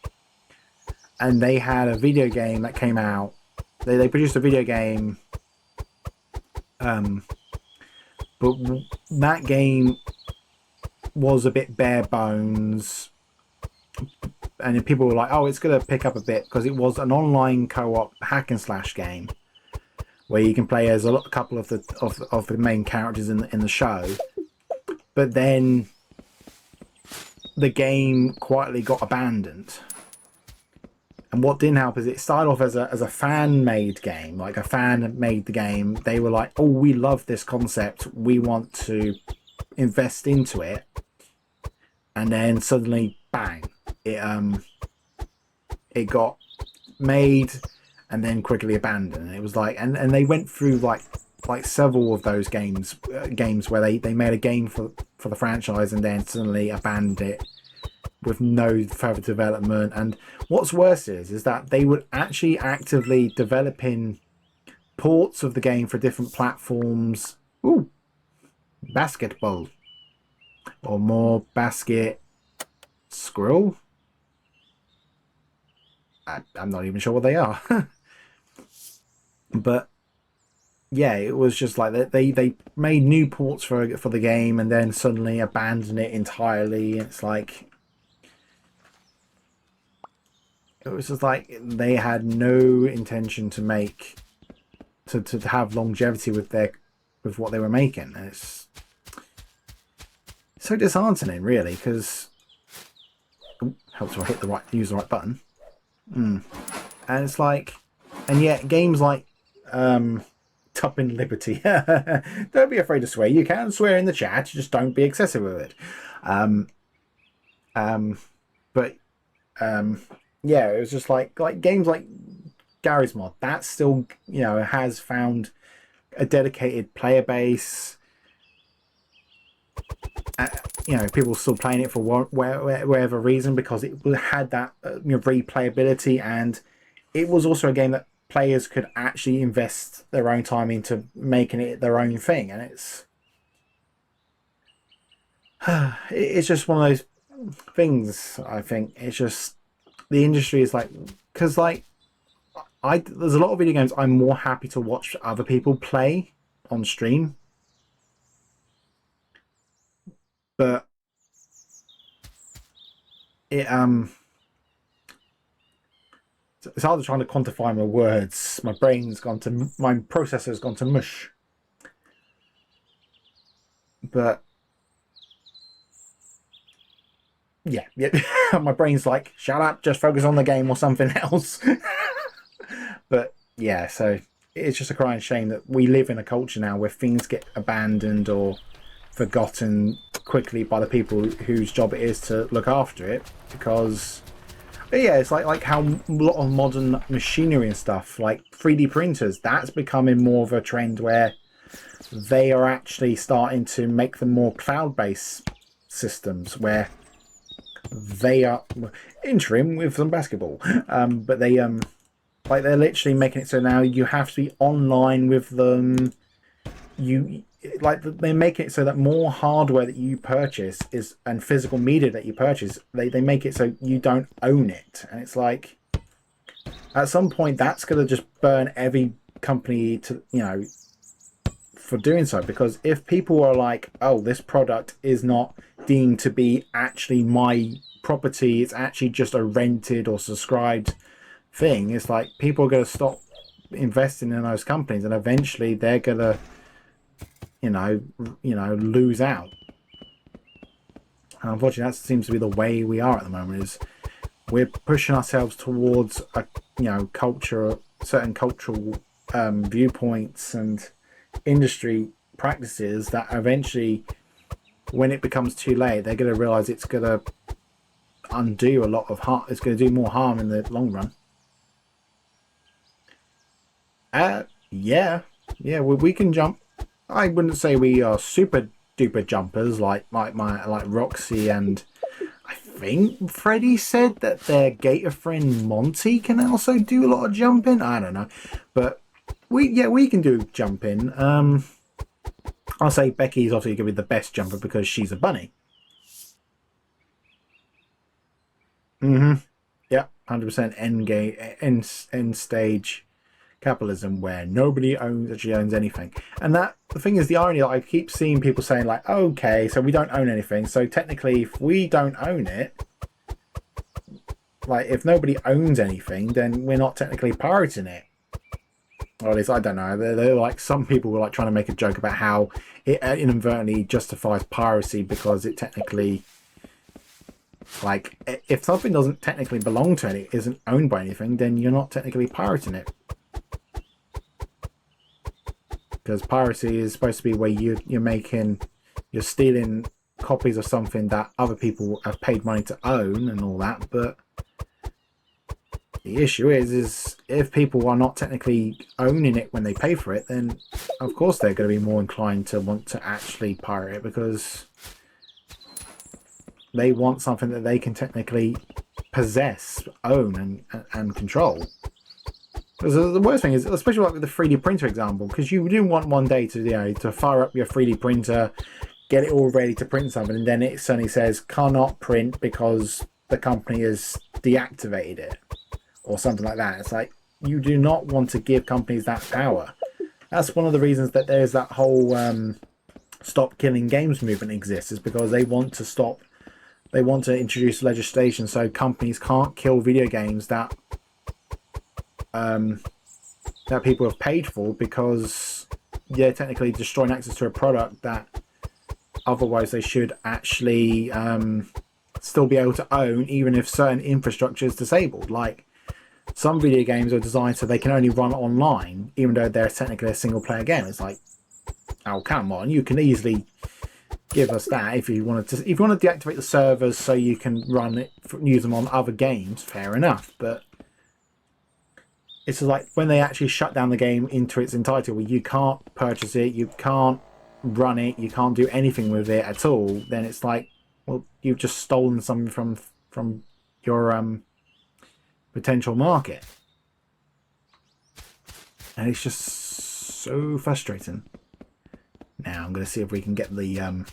and they had a video game that came out. They produced a video game, but that game was a bit bare bones, and people were like, oh, it's going to pick up a bit, because it was an online co-op hack and slash game where you can play as a couple of the main characters in the show. But then the game quietly got abandoned. And what didn't help is it started off as a fan-made game. Like, a fan made the game. They were like, oh, we love this concept. We want to invest into it. And then suddenly, bang, it got made and then quickly abandoned. And it was like, and they went through like several of those games where they made a game for the franchise and then suddenly abandoned it with no further development. And what's worse is that they would actually actively developing ports of the game for different platforms. Ooh, basketball, or more basket squirrel. I'm not even sure what they are. But yeah, it was just like they made new ports for the game and then suddenly abandoned it entirely. It's like, it was just like they had no intention to make to have longevity with their with what they were making. And it's so disheartening, really, because helps if I hit the right use the right button. And it's like, and yet games like Tupping Liberty. Don't be afraid to swear. You can swear in the chat. Just don't be excessive with it. Um, but yeah, it was just like games like Garry's Mod. That still has found a dedicated player base. People still playing it for whatever reason because it had that replayability, and it was also a game that players could actually invest their own time into making it their own thing. And it's just one of those things. I think it's just the industry is like, because like there's a lot of video games I'm more happy to watch other people play on stream, but it it's hard to try to quantify my words. My processor's gone to mush. But yeah. My brain's like, shut up, just focus on the game or something else. But yeah, so it's just a crying shame that we live in a culture now where things get abandoned or forgotten quickly by the people whose job it is to look after it. Because yeah, it's like how a lot of modern machinery and stuff, like 3D printers, that's becoming more of a trend where they are actually starting to make them more cloud-based systems where they are interim with some basketball, but they're literally making it so now you have to be online with them. They're making it so that more hardware that you purchase is and physical media that you purchase, they make it so you don't own it. And it's like at some point that's gonna just burn every company to for doing so, because if people are like, oh, this product is not deemed to be actually my property, it's actually just a rented or subscribed thing, it's like people are going to stop investing in those companies, and eventually they're going to lose out. And unfortunately that seems to be the way we are at the moment, is we're pushing ourselves towards a certain cultural viewpoints and industry practices that eventually, when it becomes too late, they're going to realize it's going to undo a lot of harm. It's going to do more harm in the long run. Yeah, we can jump. I wouldn't say we are super duper jumpers like Roxy, and I think Freddie said that their gator friend Monty can also do a lot of jumping. I don't know, but we can do jumping. I'll say Becky's obviously going to be the best jumper because she's a bunny. Yeah, 100% end stage capitalism where nobody actually owns anything. And that the thing is, the irony that I keep seeing people saying like, okay, so we don't own anything, so technically if we don't own it, like if nobody owns anything, then we're not technically pirating it. Or at least I don't know. They're like, some people were like trying to make a joke about how it inadvertently justifies piracy because it technically, like, if something doesn't technically belong to it isn't owned by anything, then you're not technically pirating it. Because piracy is supposed to be where you're stealing copies of something that other people have paid money to own and all that. But the issue is if people are not technically owning it when they pay for it, then of course they're going to be more inclined to want to actually pirate it, because they want something that they can technically possess, own, and control. Because the worst thing is, especially like with the 3D printer example, because you do want one day to fire up your 3D printer, get it all ready to print something, and then it suddenly says cannot print because the company has deactivated it or something like that. It's like, you do not want to give companies that power. That's one of the reasons that there's that whole stop killing games movement exists, is because they want to stop they want to introduce legislation so companies can't kill video games that that people have paid for, because they're technically destroying access to a product that otherwise they should actually still be able to own, even if certain infrastructure is disabled. Like, some video games are designed so they can only run online, even though they're technically a single player game. It's like, oh, come on, you can easily give us that if you wanted to. If you want to deactivate the servers so you can run it, use them on other games, fair enough. But it's like when they actually shut down the game into its entirety, where you can't purchase it, you can't run it, you can't do anything with it at all. Then it's like, well, you've just stolen something from your potential market, and it's just so frustrating. Now I'm going to see if we can get the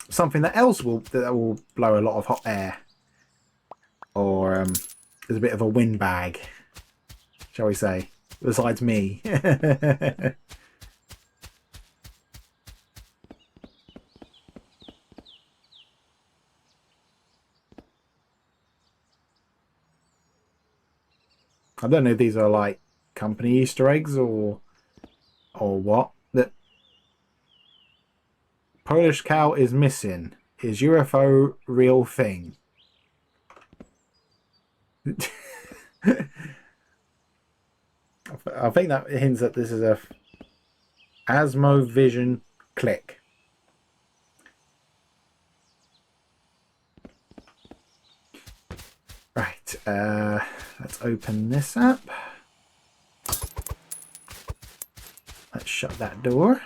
something that will blow a lot of hot air, or there's a bit of a windbag, shall we say, besides me. I don't know if these are like company Easter eggs or what. That Polish cow is missing. Is UFO real thing? I think that hints that this is a Asmo Vision click. Right, let's open this up. Let's shut that door.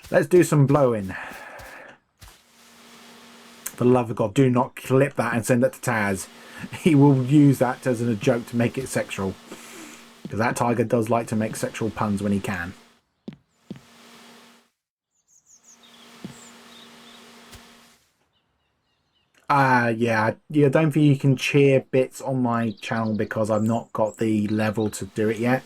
Let's do some blowing. For the love of God, do not clip that and send that to Taz. He will use that as a joke to make it sexual. Because that tiger does like to make sexual puns when he can. Yeah, I don't think you can cheer bits on my channel because I've not got the level to do it yet.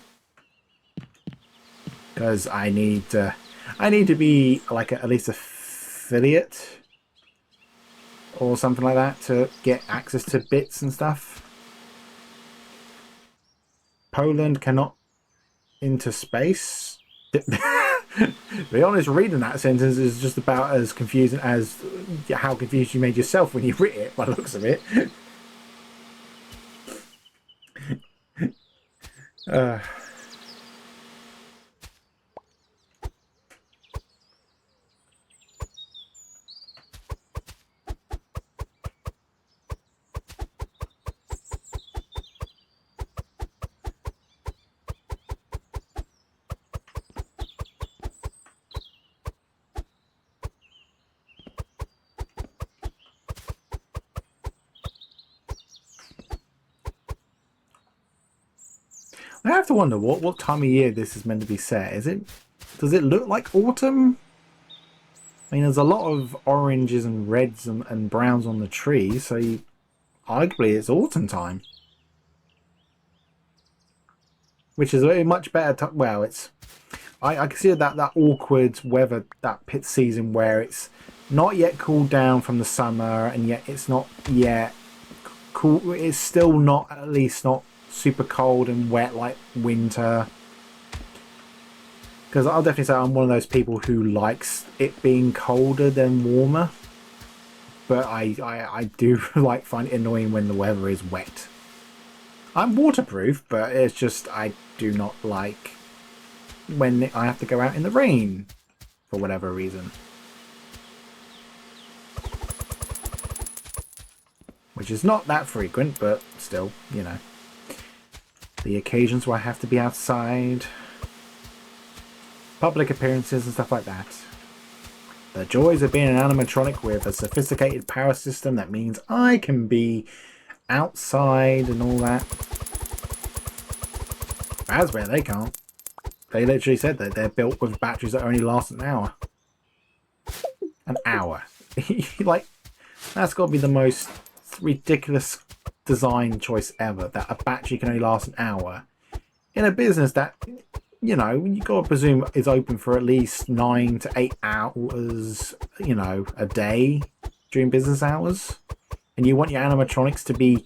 Because I need to be like at least affiliate or something like that to get access to bits and stuff. Poland cannot enter space. To be honest, reading that sentence is just about as confusing as how confused you made yourself when you read it, by the looks of it. I have to wonder what time of year this is meant to be set. Does it look like autumn? I mean, there's a lot of oranges and reds and browns on the tree, so arguably it's autumn time. Which is a much better well, it's I consider that awkward weather, that pit season where it's not yet cooled down from the summer and yet it's not yet cool, it's still not, at least not super cold and wet like winter. Because I'll definitely say I'm one of those people who likes it being colder than warmer, but I do like find it annoying when the weather is wet. I'm waterproof, but it's just I do not like when I have to go out in the rain for whatever reason. Which is not that frequent, but still, you know. The occasions where I have to be outside, public appearances and stuff like that. The joys of being an animatronic with a sophisticated power system that means I can be outside and all that. Raspberry, they can't. They literally said that they're built with batteries that only last an hour. An hour. Like, that's got to be the most ridiculous design choice ever, that a battery can only last an hour in a business that you know, you got to presume is open for at least 9 to 8 hours, you know, a day during business hours. And you want your animatronics to be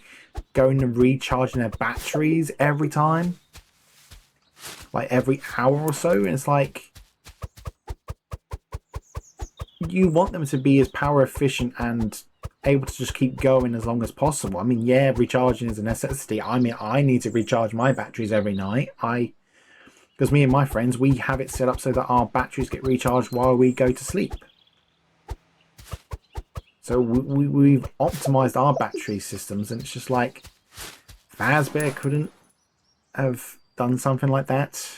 going and recharging their batteries every time, like every hour or so. And it's like, you want them to be as power efficient and able to just keep going as long as possible. I mean, yeah, recharging is a necessity. I mean, I need to recharge my batteries every night. Because me and my friends, we have it set up so that our batteries get recharged while we go to sleep. So we've optimized our battery systems, and it's just like, Fazbear couldn't have done something like that.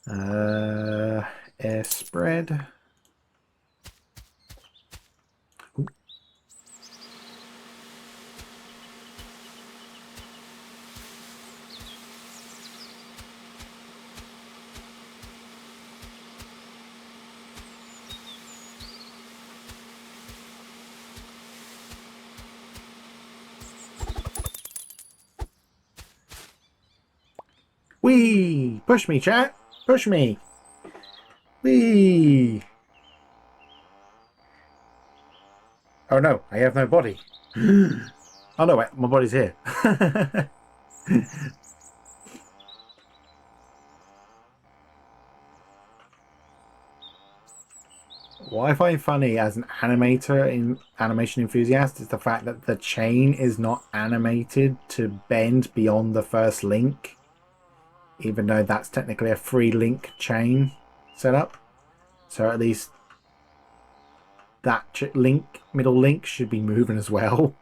Air spread. Ooh. Whee! Push me, chat! Push me! Whee! Oh no, I have no body. Oh no, wait, my body's here. What I find funny as an animation enthusiast is the fact that the chain is not animated to bend beyond the first link, even though that's technically a free link chain setup. So at least that middle link should be moving as well.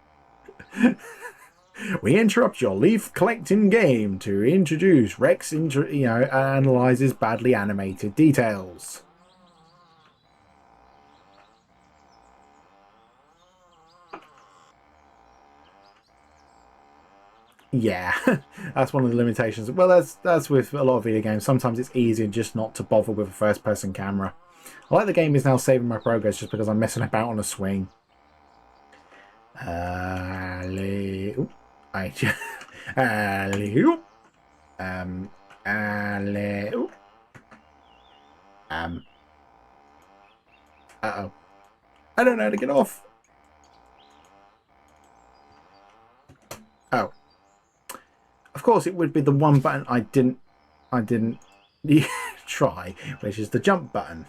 We interrupt your leaf collecting game to introduce Rex. Analyzes badly animated details. Yeah, that's one of the limitations. Well, that's with a lot of video games. Sometimes it's easier just not to bother with a first-person camera. I like the game is now saving my progress just because I'm messing about on a swing. Alley-oop. Alley-oop. Alley-oop. Uh-oh. I don't know how to get off. Oh. Of course, it would be the one button I didn't try, which is the jump button.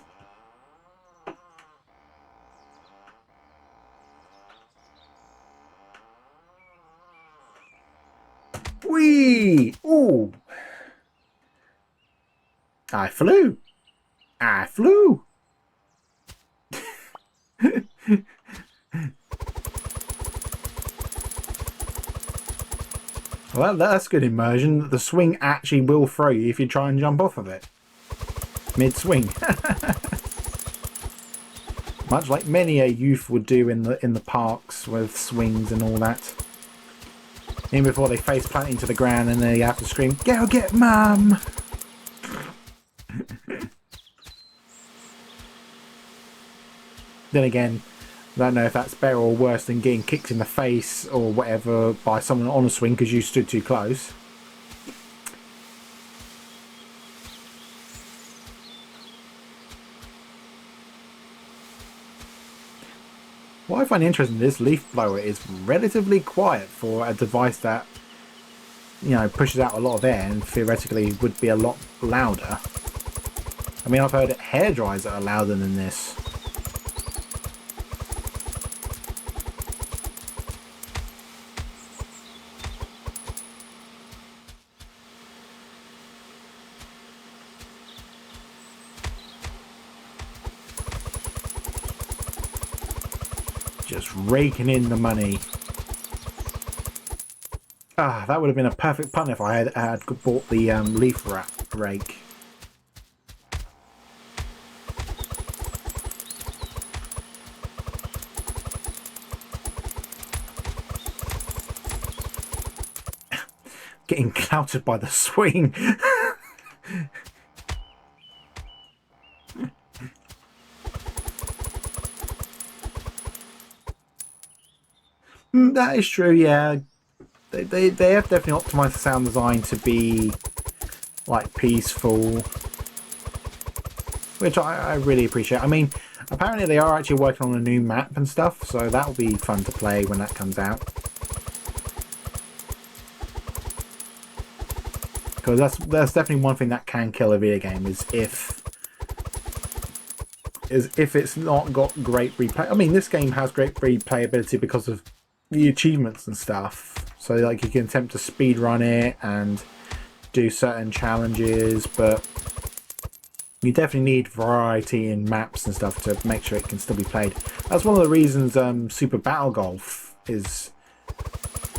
Whee! Ooh! I flew! I flew! Well, that's good immersion. The swing actually will throw you if you try and jump off of it. Mid-swing. Much like many a youth would do in the parks with swings and all that. Even before they face plant into the ground and they have to scream, "Go get mum!" Then again, I don't know if that's better or worse than getting kicked in the face or whatever by someone on a swing because you stood too close. What I find interesting, this leaf blower is relatively quiet for a device that, you know, pushes out a lot of air and theoretically would be a lot louder. I mean, I've heard hairdryers that are louder than this. Just raking in the money. Ah, that would have been a perfect pun if I had bought the leaf rake. Getting clouted by the swing. That is true, yeah. They have definitely optimized the sound design to be like peaceful, which I really appreciate. I mean, apparently they are actually working on a new map and stuff, so that'll be fun to play when that comes out. Because that's definitely one thing that can kill a video game is if it's not got great replay. I mean, this game has great replayability because of the achievements and stuff. So like you can attempt to speed run it and do certain challenges, but you definitely need variety in maps and stuff to make sure it can still be played. That's one of the reasons Super Battle Golf is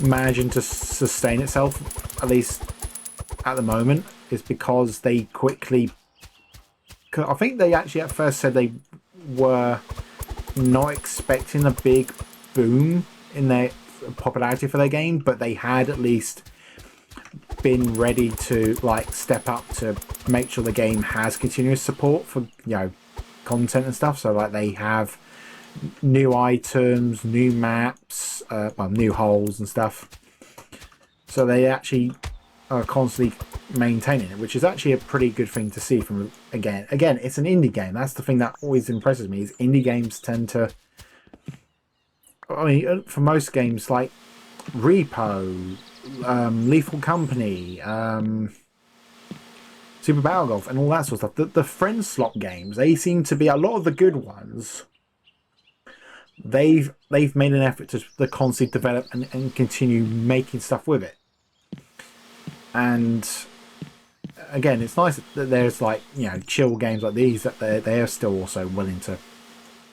managing to sustain itself, at least at the moment, is because they quickly... I think they actually at first said they were not expecting a big boom in their popularity for their game, but they had at least been ready to like step up to make sure the game has continuous support for, you know, content and stuff. So like they have new items, new maps, well, new holes and stuff. So they actually are constantly maintaining it, which is actually a pretty good thing to see from again it's an indie game. That's the thing that always impresses me, is indie games tend to, I mean, for most games like Repo, Lethal Company, Super Battle Golf and all that sort of stuff, the friend slot games, they seem to be a lot of the good ones. They've made an effort to constantly develop and continue making stuff with it. And again, it's nice that there's like, you know, chill games like these that they are still also willing to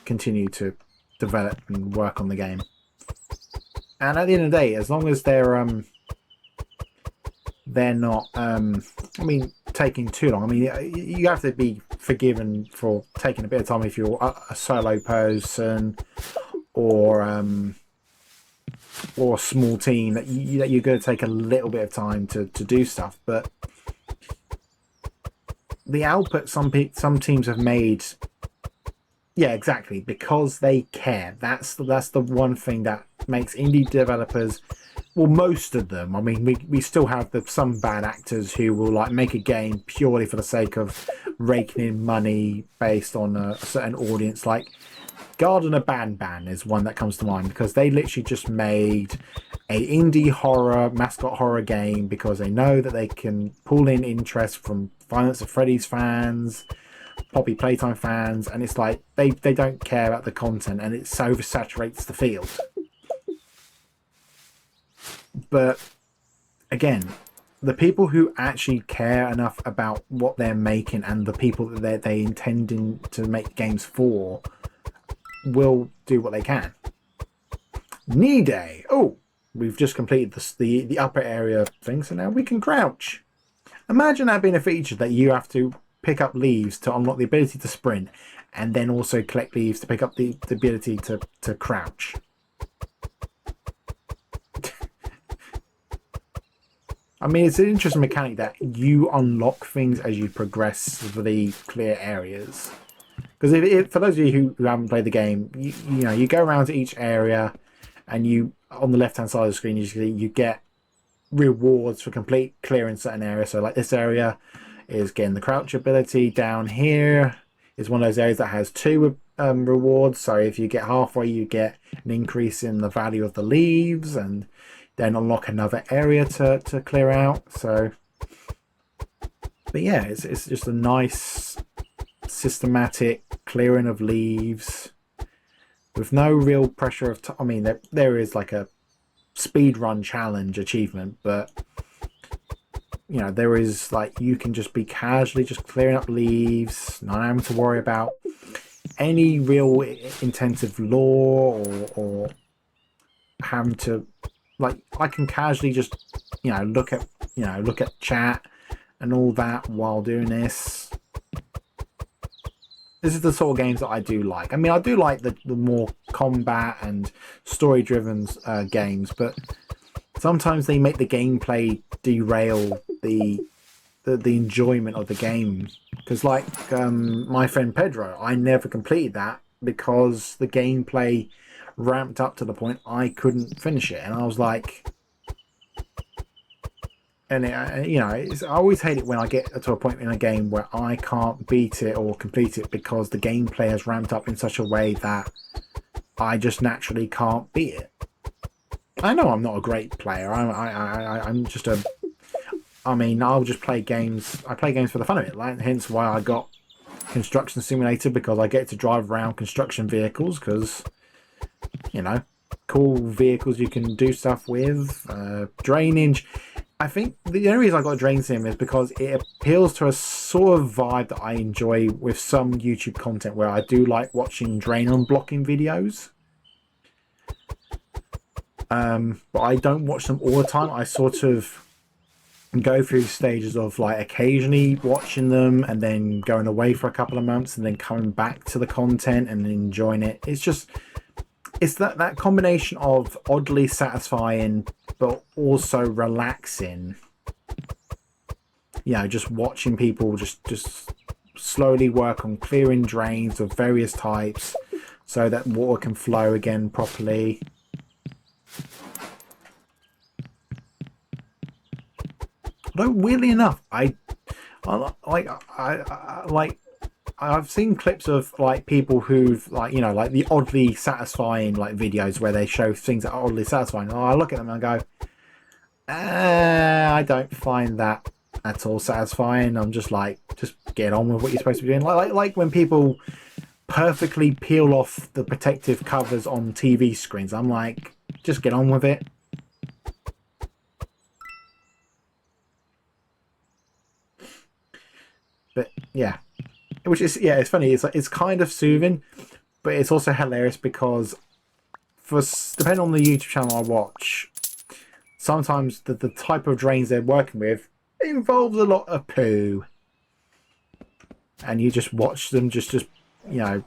continue to develop and work on the game. And at the end of the day, as long as they're not I mean, taking too long. I mean, you have to be forgiven for taking a bit of time if you're a solo person or a small team, that you're going to take a little bit of time to do stuff. But the output some teams have made, yeah, exactly, because they care. That's the one thing that makes indie developers, well, most of them. I mean, we still have some bad actors who will like make a game purely for the sake of raking in money based on a certain audience. Like Gardener Ban is one that comes to mind, because they literally just made a indie horror, mascot horror game because they know that they can pull in interest from Five Nights at Freddy's fans, Poppy Playtime fans, and it's like they don't care about the content, and it so oversaturates the field. But again, the people who actually care enough about what they're making and the people that they intending to make games for will do what they can. Knee Day. Oh, we've just completed the upper area thing, so now we can crouch. Imagine that being a feature that you have to pick up leaves to unlock the ability to sprint, and then also collect leaves to pick up the ability to crouch. I mean, it's an interesting mechanic that you unlock things as you progress through the clear areas. Because if for those of you who haven't played the game, you know, you go around to each area, and you, on the left hand side of the screen, you get rewards for complete clearing certain areas. So like this area is getting the crouch ability. Down here is one of those areas that has 2 rewards. So if you get halfway, you get an increase in the value of the leaves, and then unlock another area to clear out. So, but yeah, it's just a nice systematic clearing of leaves with no real pressure of I mean, there is like a speed run challenge achievement, but you know, there is like, you can just be casually just clearing up leaves, not having to worry about any real intensive lore or having to, like, I can casually just, you know, look at chat and all that while doing this. This is the sort of games that I do like. I mean, I do like the more combat and story-driven games, but sometimes they make the gameplay derail the enjoyment of the game. Because, like my friend Pedro, I never completed that because the gameplay ramped up to the point I couldn't finish it, and I was like, And you know, I always hate it when I get to a point in a game where I can't beat it or complete it because the gameplay has ramped up in such a way that I just naturally can't beat it. I know I'm not a great player. I'm just a. I mean, I'll just play games. I play games for the fun of it. Like, hence why I got Construction Simulator, because I get to drive around construction vehicles. Because, you know, cool vehicles you can do stuff with. Drainage. I think the only reason I got Drain Sim is because it appeals to a sort of vibe that I enjoy with some YouTube content, where I do like watching drain unblocking videos. But I don't watch them all the time. I sort of go through stages of like occasionally watching them and then going away for a couple of months and then coming back to the content and enjoying it. It's that combination of oddly satisfying but also relaxing. You know, just watching people just slowly work on clearing drains of various types so that water can flow again properly. Although weirdly enough, I've seen clips of like people who've like, you know, like the oddly satisfying like videos where they show things that are oddly satisfying. And I look at them and I go, I don't find that at all satisfying. I'm just like, just get on with what you're supposed to be doing. Like when people perfectly peel off the protective covers on TV screens. I'm like, just get on with it. But yeah, which is, yeah, it's funny. It's like, it's kind of soothing, but it's also hilarious because depending on the YouTube channel I watch, sometimes the type of drains they're working with involves a lot of poo, and you just watch them just you know,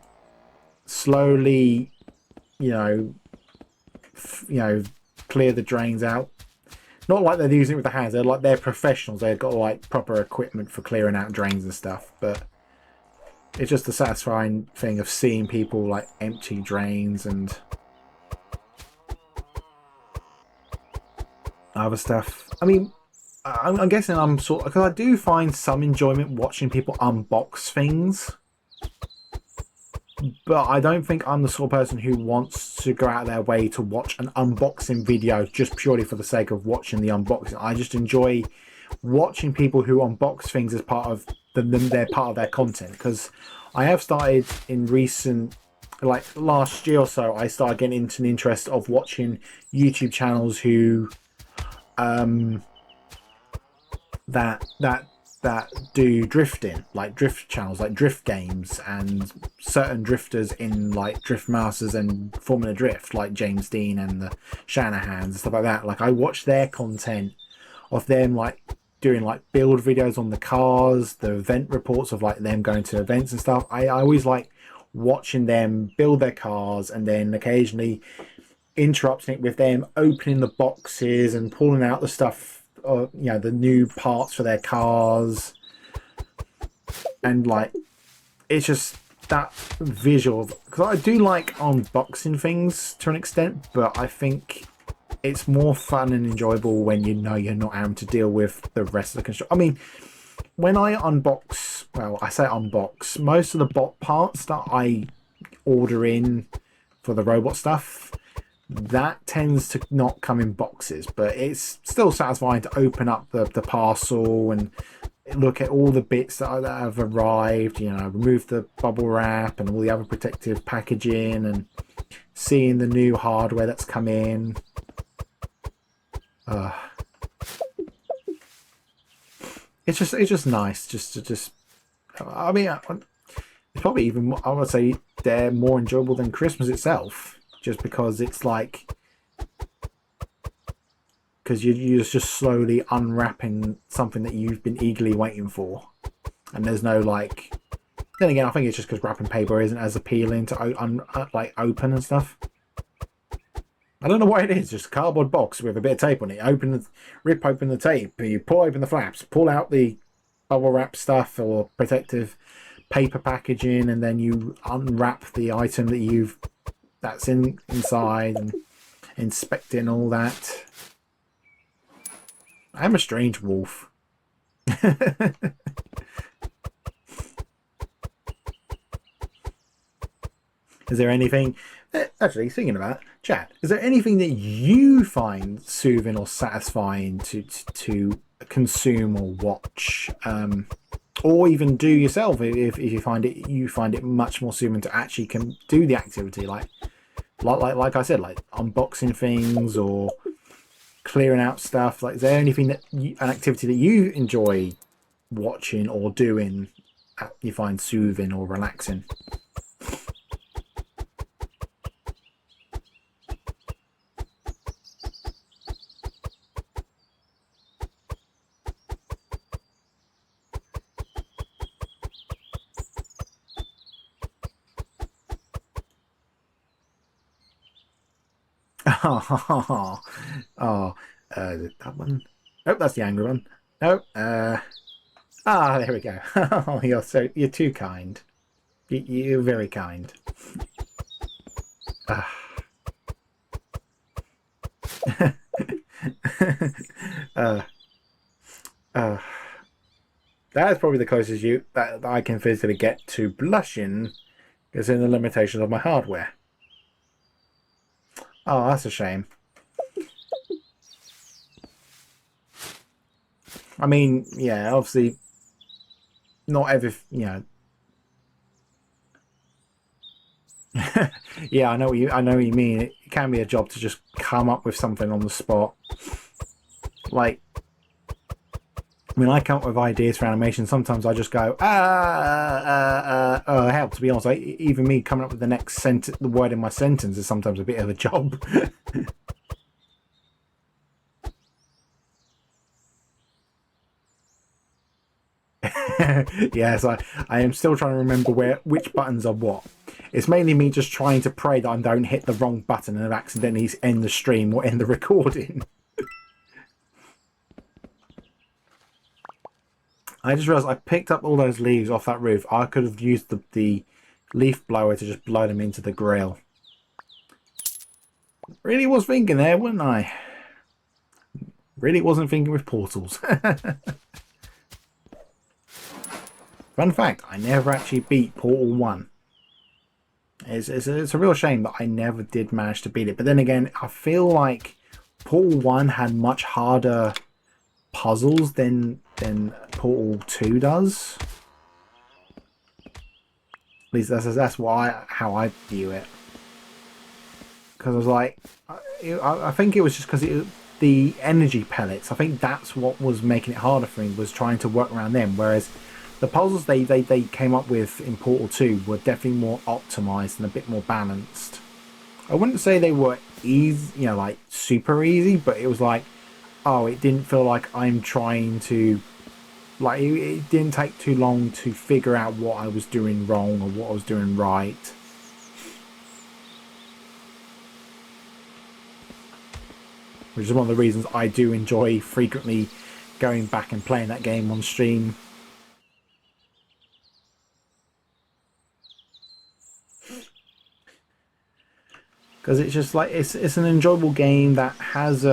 slowly, you know, clear the drains out. Not like they're using it with the hands. They're professionals. They've got like proper equipment for clearing out drains and stuff. But it's just the satisfying thing of seeing people like empty drains and other stuff. I mean, I'm guessing I'm sort of, because I do find some enjoyment watching people unbox things. But I don't think I'm the sort of person who wants to go out of their way to watch an unboxing video just purely for the sake of watching the unboxing. I just enjoy watching people who unbox things as part of they're part of their content. Because I have started in recent, like last year or so, I started getting into an interest of watching YouTube channels who that do drifting, like drift channels, like drift games, and certain drifters in like Drift Masters and Formula Drift, like James Dean and the Shanahans and stuff like that. Like I watch their content of them like doing like build videos on the cars, the event reports of like them going to events and stuff. I always like watching them build their cars and then occasionally interrupting it with them opening the boxes and pulling out the stuff, you know, the new parts for their cars. And like, it's just that visual, because I do like unboxing things to an extent, but I think it's more fun and enjoyable when you know you're not having to deal with the rest of the construction. I mean, when I unbox, well, I say unbox, most of the bot parts that I order in for the robot stuff, that tends to not come in boxes, but it's still satisfying to open up the parcel and look at all the bits that have arrived, you know, remove the bubble wrap and all the other protective packaging and seeing the new hardware that's come in. It's just nice just I mean, it's probably even more, I would say they're more enjoyable than Christmas itself, just because it's like, because you're just slowly unwrapping something that you've been eagerly waiting for, and there's no like. Then again, I think it's just because wrapping paper isn't as appealing to like open and stuff. I don't know what it is. Just a cardboard box with a bit of tape on it. Rip open the tape. You pull open the flaps. Pull out the bubble wrap stuff or protective paper packaging, and then you unwrap the item that's inside and inspecting all that. I'm a strange wolf. Is there anything, actually, thinking about it, chat, is there anything that you find soothing or satisfying to consume or watch, or even do yourself if you find it much more soothing to actually can do the activity, like I said, like unboxing things or clearing out stuff. Like, is there anything an activity that you enjoy watching or doing that you find soothing or relaxing? Oh, oh, that one. Oh, that's the angry one. No, there we go. Oh, you're too kind. You're very kind. Uh, uh, uh, that is probably the closest you that I can physically get to blushing, is in the limitations of my hardware. Oh, that's a shame. I mean, yeah, obviously, not every, yeah, I know what you mean. It can be a job to just come up with something on the spot. Like, I mean, I come up with ideas for animation. Sometimes I just go, oh, hell, to be honest, even me coming up with the next sentence, the word in my sentence is sometimes a bit of a job. Yes, I am still trying to remember which buttons are what. It's mainly me just trying to pray that I don't hit the wrong button and accidentally end the stream or end the recording. I just realised I picked up all those leaves off that roof. I could have used the leaf blower to just blow them into the grill. Really was thinking there, wasn't I? Really wasn't thinking with portals. Fun fact, I never actually beat Portal 1. It's a real shame that I never did manage to beat it. But then again, I feel like Portal 1 had much harder puzzles than Portal 2 does. At least that's how I view it. Because I was like, I think it was just because the energy pellets. I think that's what was making it harder for me, was trying to work around them. Whereas the puzzles they came up with in Portal 2 were definitely more optimized and a bit more balanced. I wouldn't say they were easy, like super easy, but it was like, oh, it didn't feel like I'm trying to, like, it didn't take too long to figure out what I was doing wrong or what I was doing right. Which is one of the reasons I do enjoy frequently going back and playing that game on stream. Because it's just like, it's an enjoyable game that has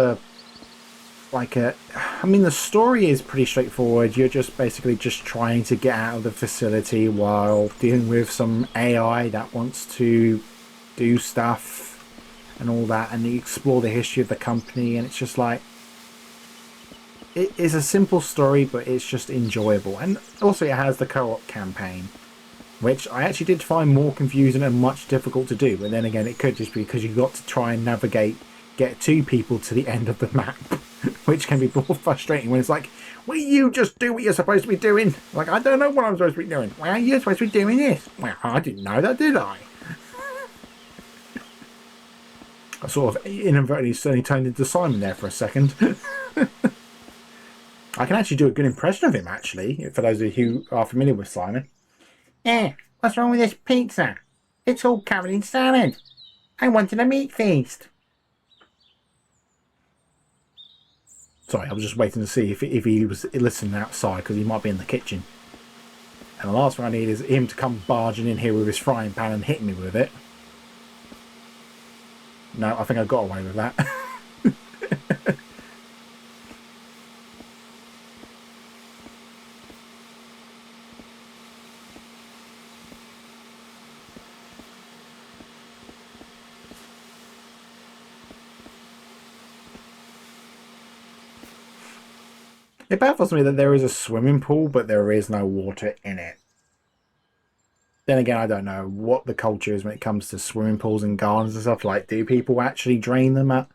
I mean, the story is pretty straightforward. You're just basically just trying to get out of the facility while dealing with some AI that wants to do stuff and all that, and you explore the history of the company, and it's just like, it is a simple story, but it's just enjoyable. And also it has the co-op campaign, which I actually did find more confusing and much difficult to do. But then again, it could just be because you've got to try and get two people to the end of the map, which can be more frustrating when it's like, will you just do what you're supposed to be doing? Like, I don't know what I'm supposed to be doing. Well, you're supposed to be doing this. Well, I didn't know that, did I? I sort of inadvertently certainly turned into Simon there for a second. I can actually do a good impression of him, actually, for those of you who are familiar with Simon. Yeah, what's wrong with this pizza? It's all covered in salad. I wanted a meat feast. Sorry, I was just waiting to see if he was listening outside, because he might be in the kitchen. And the last thing I need is him to come barging in here with his frying pan and hitting me with it. No, I think I got away with that. It baffles me that there is a swimming pool, but there is no water in it. Then again, I don't know what the culture is when it comes to swimming pools and gardens and stuff. Like, do people actually drain them at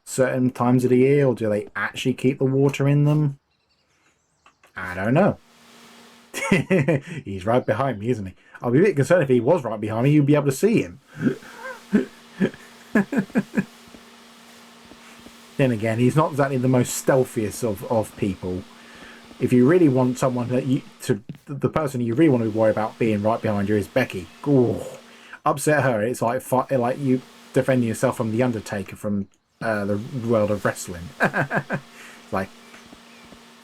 certain times of the year, or do they actually keep the water in them? I don't know. He's right behind me, isn't he? I'll be a bit concerned if he was right behind me, you'd be able to see him. Then again, he's not exactly the most stealthiest of people. If you really want someone that the person you really want to worry about being right behind you is Becky. Ooh, upset her. It's like you defending yourself from the Undertaker from the world of wrestling. like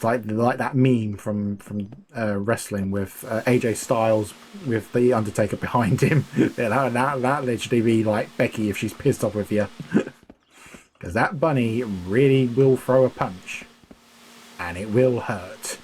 like that meme from wrestling with AJ Styles with the Undertaker behind him. Yeah, that literally be like Becky if she's pissed off with you, because that bunny really will throw a punch, and it will hurt.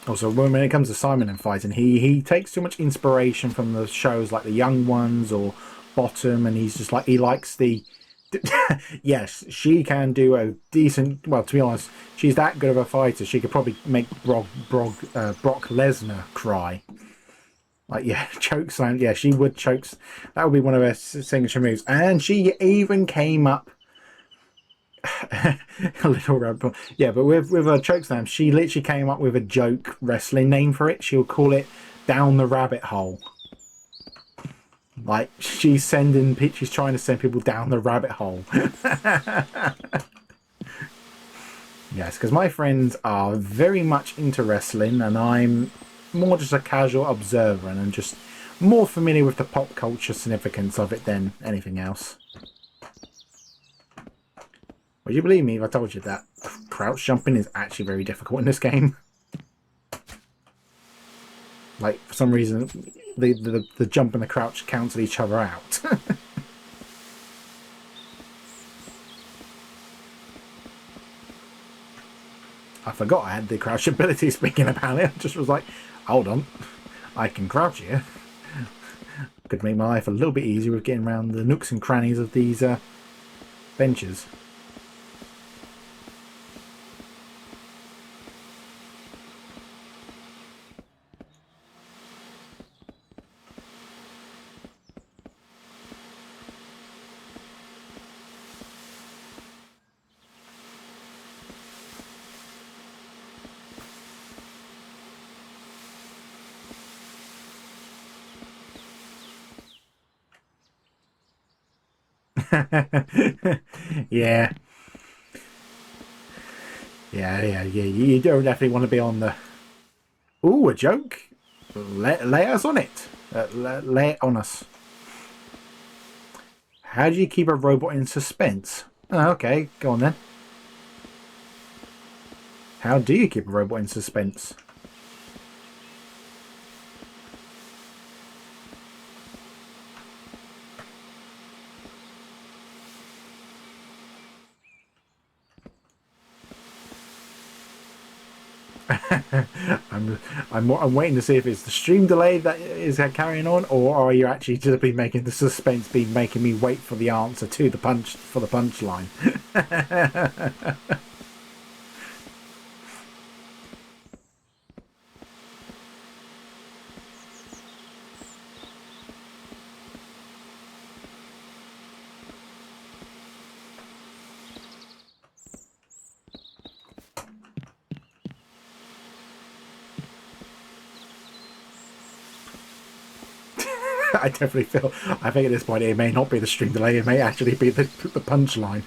Also, when it comes to Simon and fighting, he takes too much inspiration from the shows like The Young Ones or Bottom, and he's just like he likes the. Yes, she can do a decent. Well, to be honest, she's that good of a fighter. She could probably make Brock Lesnar cry. Like, yeah, choke slam. Yeah, she would choke. That would be one of her signature moves. And she even came up a little rabbit. Yeah, but with her chokeslam, she literally came up with a joke wrestling name for it. She'll call it "Down the Rabbit Hole." Like, she's trying to send people down the rabbit hole. Yes, because my friends are very much into wrestling, and I'm more just a casual observer, and I'm just more familiar with the pop culture significance of it than anything else. Would you believe me if I told you that crouch jumping is actually very difficult in this game? Like, for some reason, the jump and the crouch cancel each other out. I forgot I had the crouch ability speaking about it. I just was like, hold on, I can crouch here. Could make my life a little bit easier with getting around the nooks and crannies of these benches. Yeah, yeah. You don't definitely want to be on the. Ooh, a joke. Lay us on it. Lay it on us. How do you keep a robot in suspense? Oh, okay, go on then. How do you keep a robot in suspense? I'm waiting to see if it's the stream delay that is carrying on, or are you actually just be making the suspense, be making me wait for the answer to the punchline? I definitely feel. I think at this point it may not be the stream delay; it may actually be the punchline.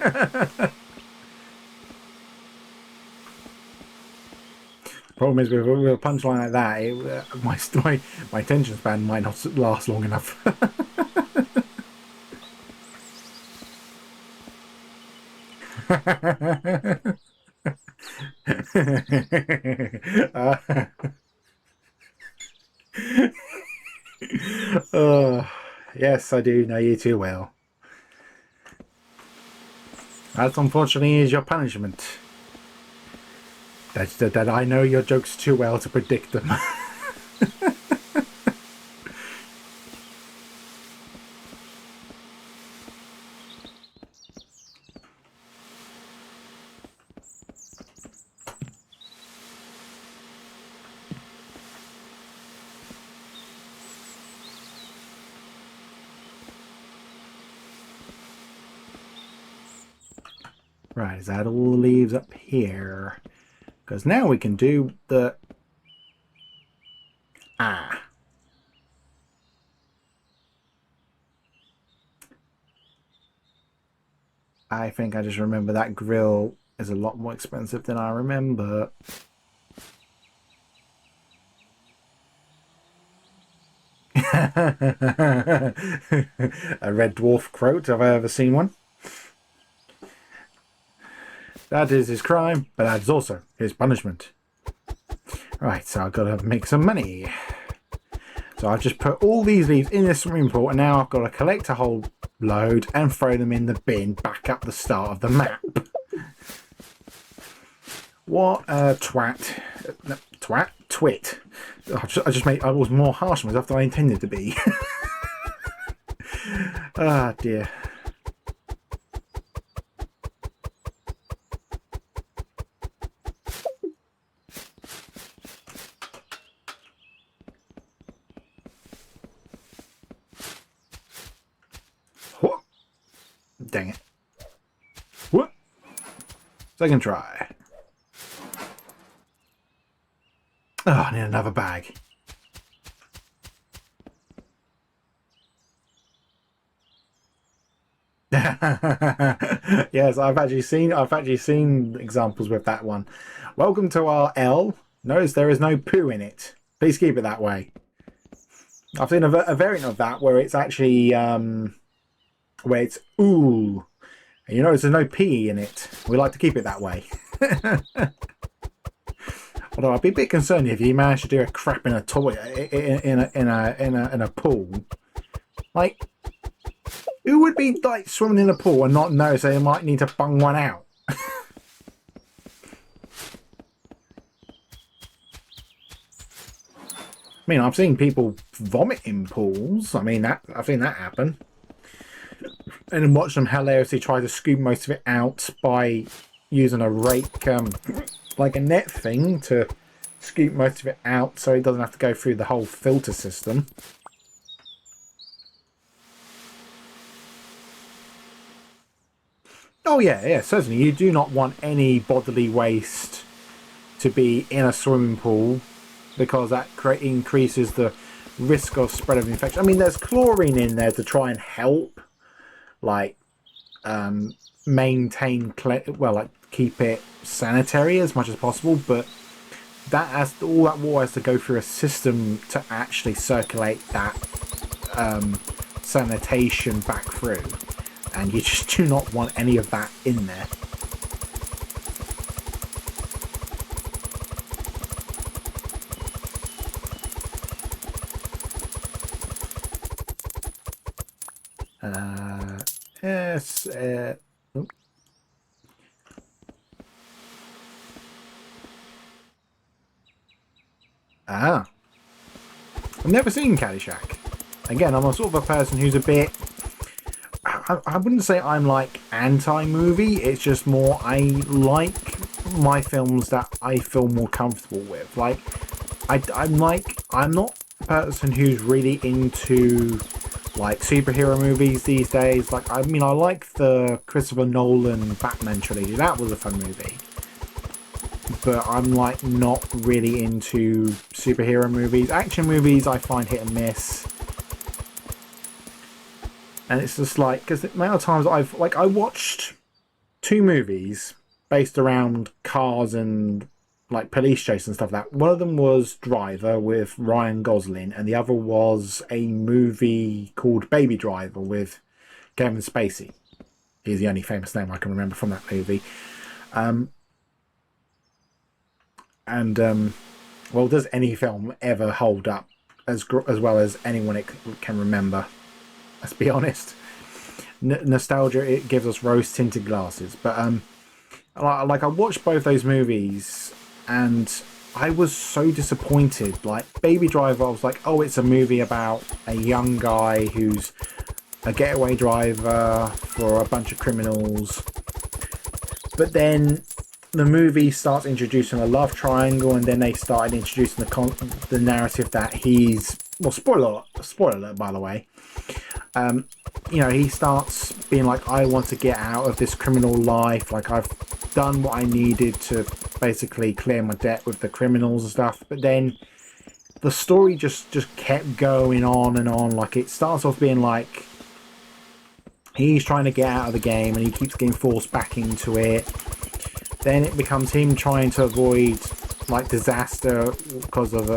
Problem is with a punchline like that, my attention span might not last long enough. uh, yes, I do know you too well. That unfortunately is your punishment. That I know your jokes too well to predict them. Right, is that all the leaves up here? Because now we can do the... Ah. I think I just remember that grill is a lot more expensive than I remember. A red dwarf quote, have I ever seen one? That is his crime, but that is also his punishment. Right, so I've got to make some money. So I've just put all these leaves in this swimming pool, and now I've got to collect a whole load and throw them in the bin back up the start of the map. What a twat. Twat? Twit. I was more harsh on myself than I intended to be. Ah, dear. Whoa. Dang it. Whoa. Second try. Oh, I need another bag. Yes, I've actually seen examples with that one. Welcome to our L. Notice there is no poo in it. Please keep it that way. I've seen a variant of that where it's actually where it's ooh. And you notice there's no P in it. We like to keep it that way. Although I'd be a bit concerned if you managed to do a crap in a toilet in a pool. Like, who would be like swimming in a pool and not notice they might need to bung one out? I mean, I've seen people vomit in pools. I've seen that happen. And then watch them hilariously try to scoop most of it out by using a rake, like a net thing, to scoop most of it out so it doesn't have to go through the whole filter system. Oh yeah, certainly. You do not want any bodily waste to be in a swimming pool because that increases the risk of spread of infection. I mean, there's chlorine in there to try and help, like, maintain, like keep it sanitary as much as possible, but all that water has to go through a system to actually circulate that sanitation back through. And you just do not want any of that in there. Yes. I've never seen Caddyshack. Again, I'm a sort of a person who's a bit... I wouldn't say I'm like anti-movie. It's just more I like my films that I feel more comfortable with. Like I'm not a person who's really into like superhero movies these days. Like I mean, I like the Christopher Nolan Batman trilogy. That was a fun movie. But I'm like not really into superhero movies. Action movies I find hit and miss. And it's just like, because the amount of times I watched 2 movies based around cars and like police chase and stuff like that. One of them was Driver with Ryan Gosling, and the other was a movie called Baby Driver with Kevin Spacey. He's the only famous name I can remember from that movie. Well, does any film ever hold up as well as anyone it can remember? Let's be honest. nostalgia, it gives us rose tinted glasses. But like I watched both those movies and I was so disappointed. Like Baby Driver, I was like, oh, it's a movie about a young guy who's a getaway driver for a bunch of criminals. But then the movie starts introducing a love triangle, and then they started introducing the narrative that he's, well, spoiler alert, by the way. You know, he starts being like, I want to get out of this criminal life. Like, I've done what I needed to basically clear my debt with the criminals and stuff. But then the story just kept going on and on. Like, it starts off being like he's trying to get out of the game and he keeps getting forced back into it. Then it becomes him trying to avoid like disaster because of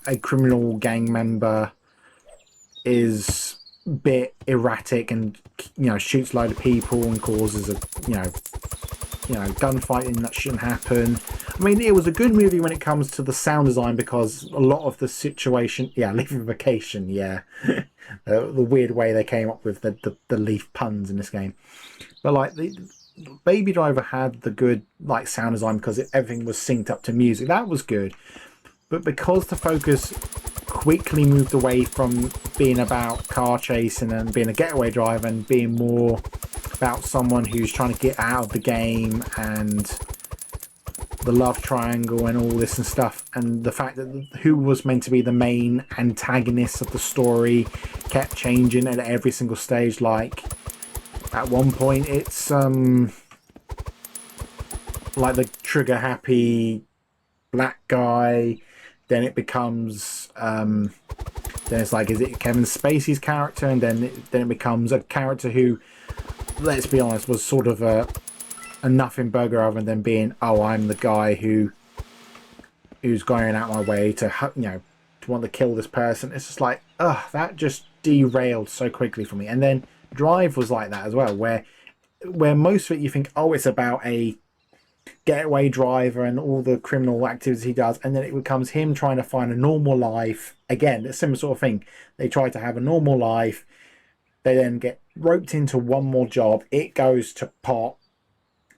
a criminal gang member is a bit erratic and, you know, shoots a load of people and causes a, you know, gunfighting that shouldn't happen. I mean, it was a good movie when it comes to the sound design because a lot of the situation, yeah, Leaving Vacation, yeah, the weird way they came up with the leaf puns in this game. But like the Baby Driver had the good like sound design because everything was synced up to music. That was good. But because the focus quickly moved away from being about car chasing and being a getaway driver and being more about someone who's trying to get out of the game and the love triangle and all this and stuff, and the fact that who was meant to be the main antagonist of the story kept changing at every single stage. Like at one point it's like the trigger happy black guy, then it becomes then it's like, is it Kevin Spacey's character, and then it becomes a character who, let's be honest, was sort of a nothing burger other than being, oh, I'm the guy who's going out my way to, you know, to want to kill this person. It's just like, that just derailed so quickly for me. And then Drive was like that as well, where most of it you think, oh, it's about a getaway driver and all the criminal activities he does, and then it becomes him trying to find a normal life. Again, it's a similar sort of thing. They try to have a normal life, they then get roped into one more job, it goes to pot,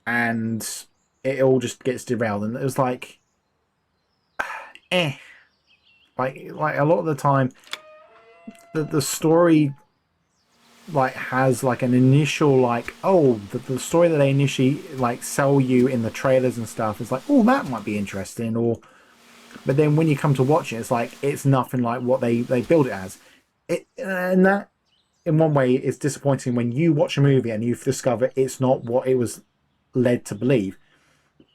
and it all just gets derailed. And it was like like a lot of the time the story like has like an initial like, oh, the story that they initially like sell you in the trailers and stuff is like, oh, that might be interesting, or but then when you come to watch it, it's like it's nothing like what they build it as. And that in one way is disappointing when you watch a movie and you discover it's not what it was led to believe.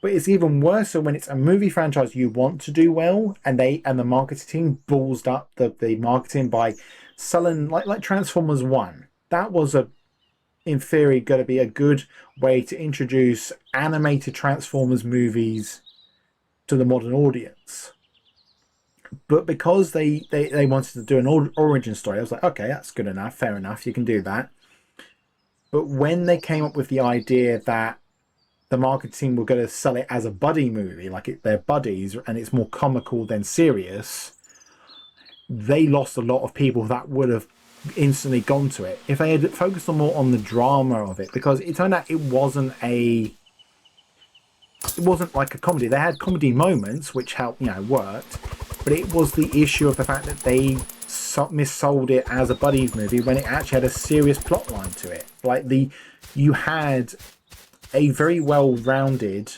But it's even worse when it's a movie franchise you want to do well, and the marketing team ballsed up the marketing by selling like Transformers 1. That was in theory going to be a good way to introduce animated Transformers movies to the modern audience. But because they wanted to do an origin story, I was like, okay, that's good enough, fair enough, you can do that. But when they came up with the idea that the marketing were going to sell it as a buddy movie, like they're buddies and it's more comical than serious, they lost a lot of people that would have instantly gone to it if they had focused on more on the drama of it, because it turned out it wasn't like a comedy. They had comedy moments which helped, you know, worked, but it was the issue of the fact that they missold it as a buddies movie when it actually had a serious plot line to it. Like you had a very well-rounded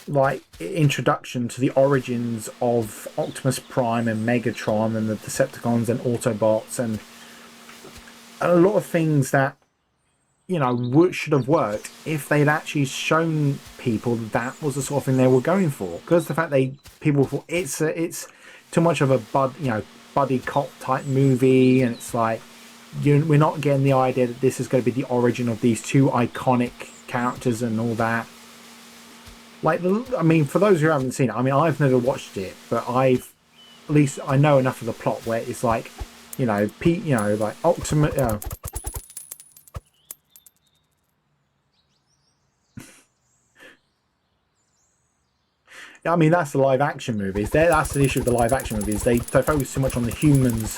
like introduction to the origins of Optimus Prime and Megatron and the Decepticons and Autobots and a lot of things that, you know, should have worked if they'd actually shown people that was the sort of thing they were going for. Because the fact people thought it's too much of a buddy cop type movie, and it's like we're not getting the idea that this is going to be the origin of these two iconic characters and all that. Like, I mean, for those who haven't seen it, I mean, I've never watched it, but at least I know enough of the plot where it's like, you know, like Optimus. I mean, that's the live action movies. That's the issue of the live action movies. They focus too much on the humans.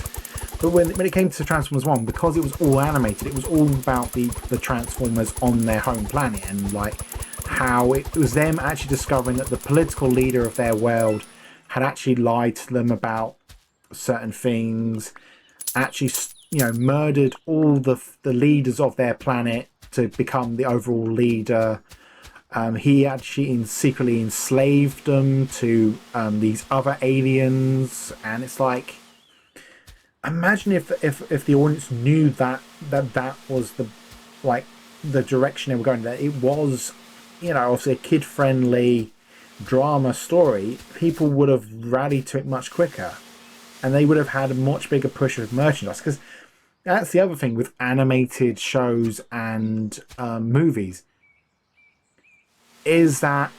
But when it came to Transformers 1, because it was all animated, it was all about the Transformers on their home planet, and like how it was them actually discovering that the political leader of their world had actually lied to them about certain things, actually, murdered all the leaders of their planet to become the overall leader. He actually secretly enslaved them to these other aliens, and it's like, imagine if the audience knew that was the direction they were going. That it was, obviously a kid-friendly drama story. People would have rallied to it much quicker, and they would have had a much bigger push of merchandise. Because that's the other thing with animated shows and movies, is that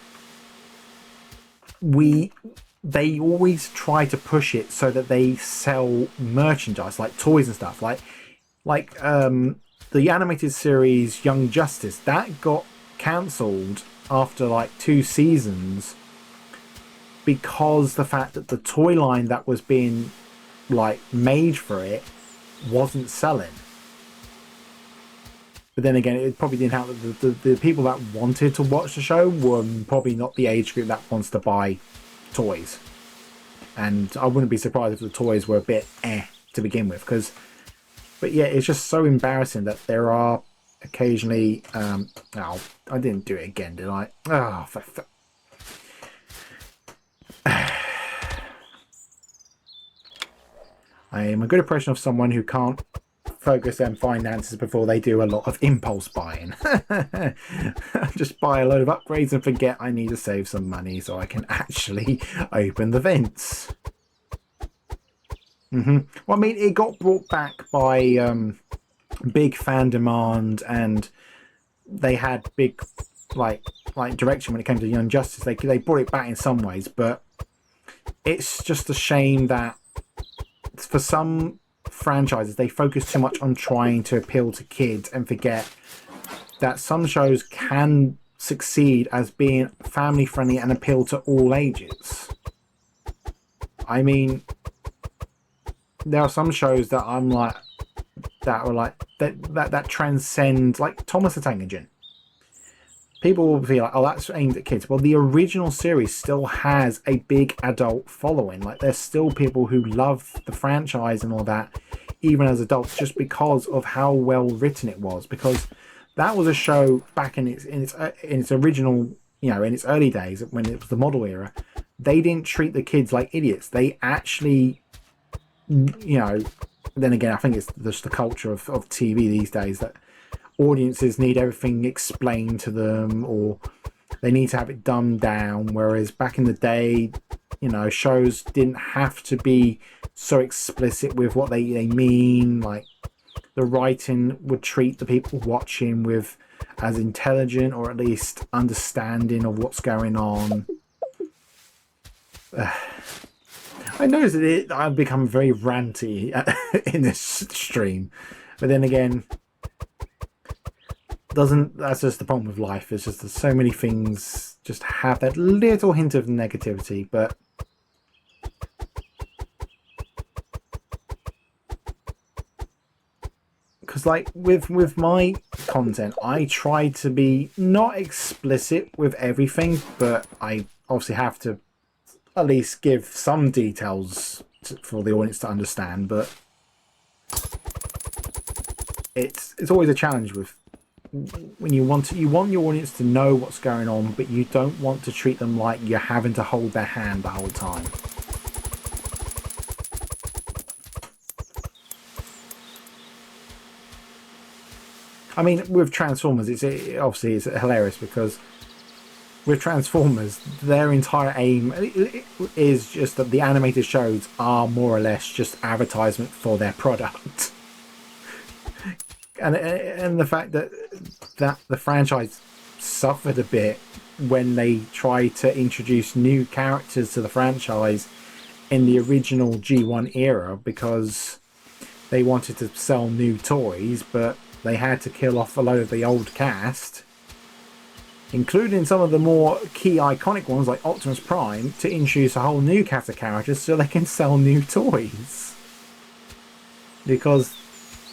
they always try to push it so that they sell merchandise, like toys and stuff. Like the animated series Young Justice, that got cancelled after like 2 seasons because the fact that the toy line that was being like made for it wasn't selling. But then again, it probably didn't help that the people that wanted to watch the show were probably not the age group that wants to buy toys. And I wouldn't be surprised if the toys were a bit to begin with. But yeah, it's just so embarrassing that there are occasionally... oh, I didn't do it again, did I? Oh, I am a good impression of someone who can't focus on finances before they do a lot of impulse buying. Just buy a load of upgrades and forget I need to save some money so I can actually open the vents. Well, I mean, it got brought back by big fan demand, and they had big like direction when it came to Young Justice. They brought it back in some ways, but it's just a shame that for some franchises they focus too much on trying to appeal to kids and forget that some shows can succeed as being family friendly and appeal to all ages. I mean, there are some shows that I'm like that transcend, like Thomas the Tank Engine. People will be like, oh, that's aimed at kids. Well, the original series still has a big adult following. Like, there's still people who love the franchise and all that, even as adults, just because of how well written it was. Because that was a show back in its original, in its early days when it was the model era. They didn't treat the kids like idiots. They actually, then again, I think it's just the culture of TV these days that audiences need everything explained to them, or they need to have it dumbed down, whereas back in the day, shows didn't have to be so explicit with what they mean. Like, the writing would treat the people watching with as intelligent, or at least understanding of what's going on. I noticed that I've become very ranty in this stream, but then again, that's just the problem with life. It's just that so many things just have that little hint of negativity. But because like with my content, I try to be not explicit with everything, but I obviously have to at least give some details for the audience to understand. But it's always a challenge with when you want your audience to know what's going on, but you don't want to treat them like you're having to hold their hand the whole time. I mean, with Transformers, it's hilarious because with Transformers, their entire aim is just that the animated shows are more or less just advertisement for their product. And the fact that the franchise suffered a bit when they tried to introduce new characters to the franchise in the original G1 era, because they wanted to sell new toys, but they had to kill off a load of the old cast, including some of the more key iconic ones like Optimus Prime, to introduce a whole new cast of characters so they can sell new toys. because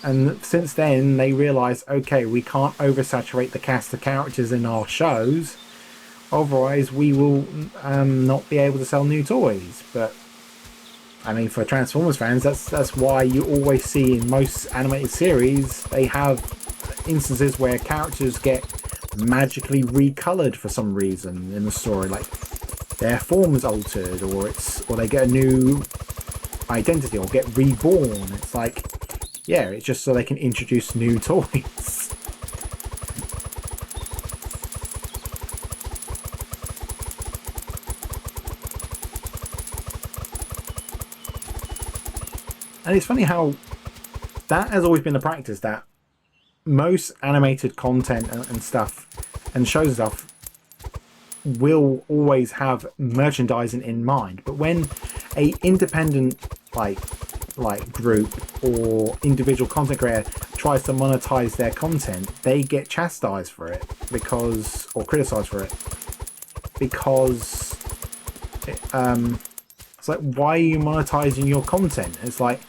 and since then they realized, okay, we can't oversaturate the cast of characters in our shows, otherwise we will not be able to sell new toys. But I mean, for Transformers fans, that's why you always see in most animated series they have instances where characters get magically recolored for some reason in the story, like their form's altered, or they get a new identity or get reborn. It's like, yeah, it's just so they can introduce new toys. And it's funny how that has always been the practice, that most animated content and stuff and shows and stuff will always have merchandising in mind. But when a independent like group or individual content creator tries to monetize their content, they get chastised for it because, or criticized for it, because it's like, why are you monetizing your content? It's like,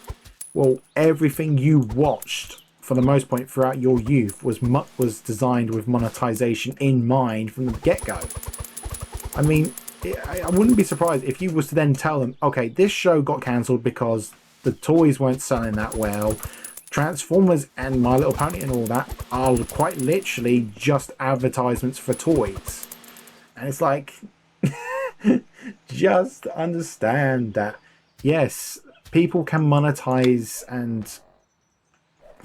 well, everything you watched for the most part throughout your youth was designed with monetization in mind from the get-go. I mean, I wouldn't be surprised if you was to then tell them, okay, this show got cancelled because the toys weren't selling that well. Transformers and My Little Pony and all that are quite literally just advertisements for toys. And it's like, just understand that, yes, people can monetize and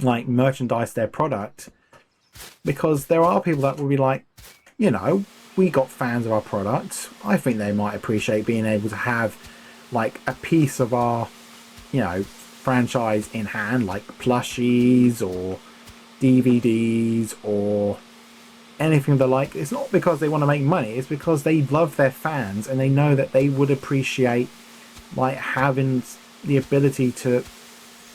like merchandise their product, because there are people that will be like, you know, we got fans of our product. I think they might appreciate being able to have like a piece of our, you know, franchise in hand, like plushies or DVDs or anything they like. It's not because they want to make money, it's because they love their fans and they know that they would appreciate like having the ability to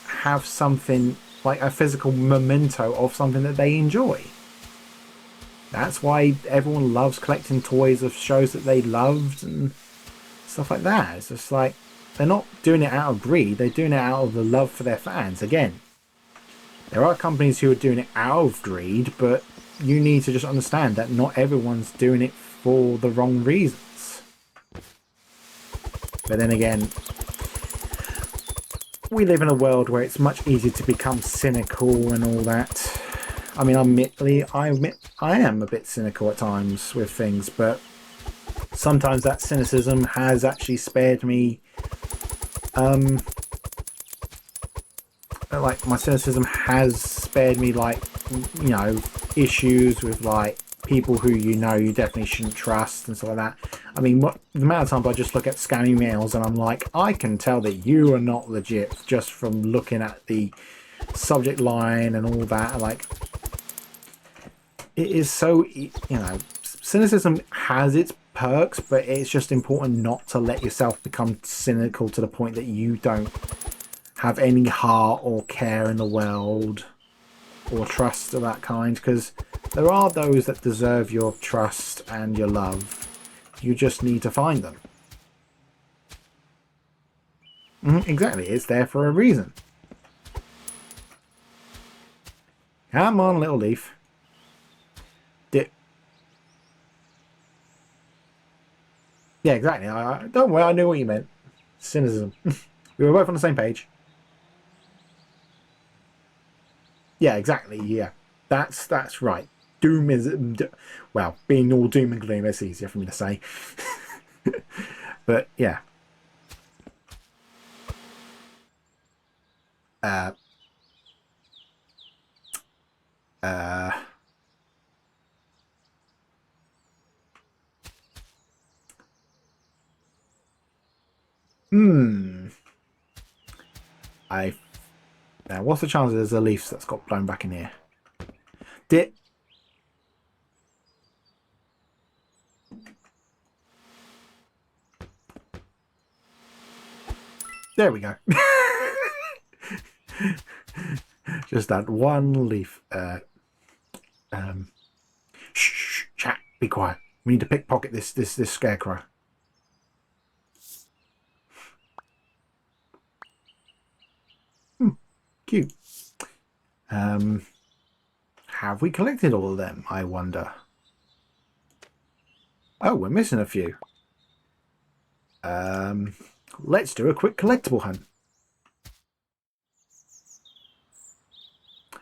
have something like a physical memento of something that they enjoy. That's why everyone loves collecting toys of shows that they loved and stuff like that. It's just like, they're not doing it out of greed, they're doing it out of the love for their fans. Again, there are companies who are doing it out of greed, but you need to just understand that not everyone's doing it for the wrong reasons. But then again, we live in a world where it's much easier to become cynical and all that. I mean, I admit I am a bit cynical at times with things, but sometimes that cynicism has actually spared me, like my cynicism has spared me, like, you know, issues with like people who you know you definitely shouldn't trust and stuff like that. I mean, the amount of times I just look at scammy mails and I'm like, I can tell that you are not legit just from looking at the subject line and all that. Like, it is so, you know, cynicism has its perks, but it's just important not to let yourself become cynical to the point that you don't have any heart or care in the world or trust of that kind, because there are those that deserve your trust and your love. You just need to find them. Exactly, it's there for a reason. Come on, little leaf. Yeah, exactly. Don't worry, I knew what you meant. Cynicism. We were both on the same page. Yeah, exactly. Yeah, that's right. Doom is, well, being all doom and gloom. It's easier for me to say, but yeah. Uh, uh, hmm. I Now, what's the chances there's a leaf that's got blown back in here? Did There we go. Just that one leaf. Shh, chat. Be quiet. We need to pickpocket this scarecrow. cute. Have we collected all of them, I wonder? Oh, we're missing a few. Let's do a quick collectible hunt.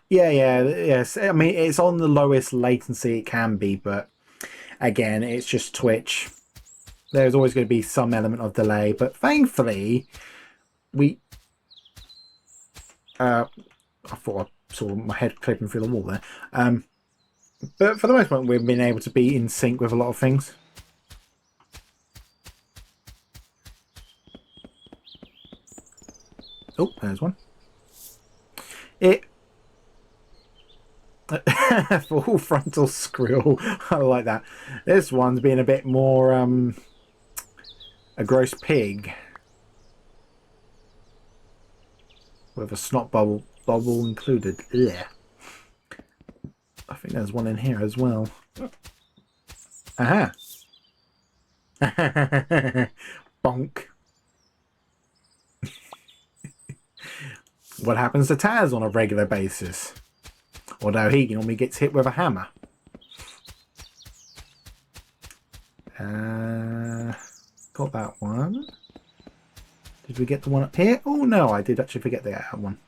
Yeah, yes. I mean, it's on the lowest latency it can be, but again, it's just Twitch. There's always going to be some element of delay, but thankfully, we... I thought I saw my head clipping through the wall there. But for the most part, we've been able to be in sync with a lot of things. Oh, there's one. Full frontal squirrel. I like that. This one's being a bit more a gross pig with a snot bubble included. Yeah. I think there's one in here as well. Aha. Bonk. What happens to Taz on a regular basis? Although he normally gets hit with a hammer. Got that one. Did we get the one up here? Oh no, I did actually forget that one.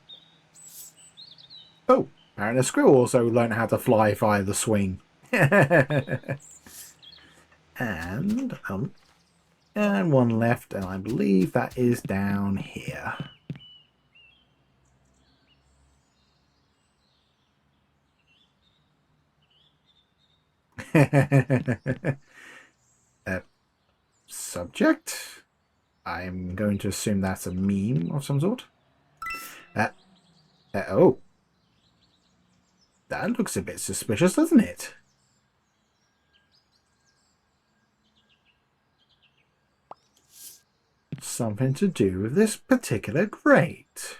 Oh, apparently a squirrel also learned how to fly via the swing. and one left, and I believe that is down here. Subject. I'm going to assume that's a meme of some sort. Oh. That looks a bit suspicious, doesn't it? Something to do with this particular grate.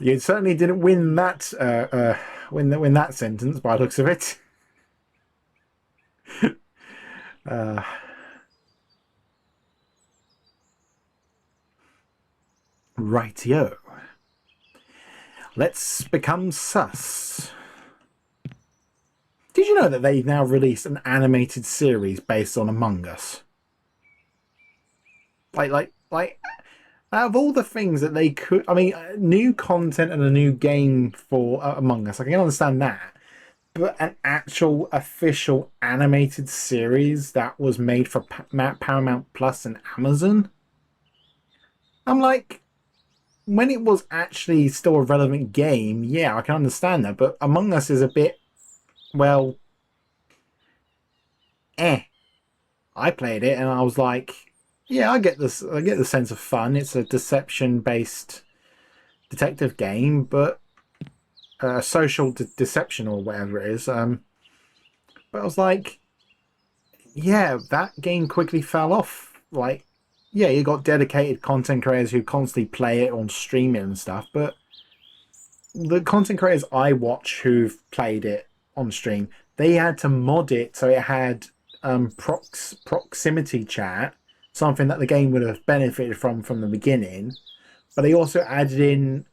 You certainly didn't win that win that sentence by the looks of it. Rightio. Let's become sus. Did you know that they've now released an animated series based on Among Us? Like out of all the things that they could, I mean, new content and a new game for Among Us, I can understand that. But an actual official animated series that was made for Paramount Plus and Amazon? I'm like, when it was actually still a relevant game, yeah, I can understand that. But Among Us is a bit, well, I played it and I was like, yeah, I get this. I get the sense of fun. It's a deception-based detective game, but social deception or whatever it is. But I was like, yeah, that game quickly fell off. Like, yeah, you got dedicated content creators who constantly play it on stream it and stuff, but the content creators I watch who've played it on stream, they had to mod it so it had proximity chat, something that the game would have benefited from the beginning. But they also added in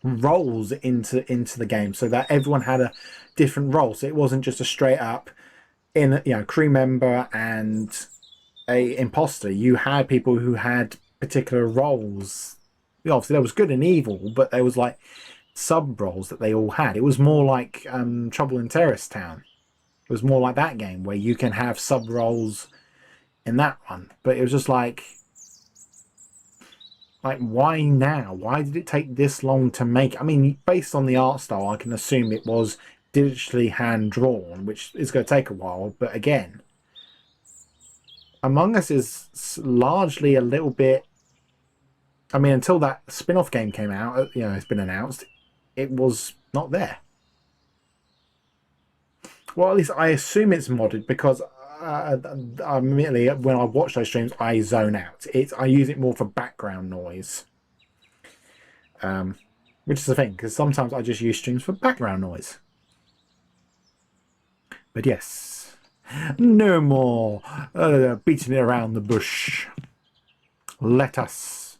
roles into the game so that everyone had a different role. So it wasn't just a straight up crew member and a imposter. You had people who had particular roles. Obviously, there was good and evil, but there was like sub roles that they all had. It was more like Trouble in Terrorist Town. It was more like that game where you can have sub roles in that one. But it was just like why now? Why did it take this long to make? I mean, based on the art style, I can assume it was digitally hand drawn, which is going to take a while. But again, Among Us is largely a little bit. I mean, until that spin-off game came out, it's been announced, it was not there. Well, at least I assume it's modded because immediately when I watch those streams, I zone out. I use it more for background noise. Which is the thing, because sometimes I just use streams for background noise. But yes, no more beating it around the bush. Let us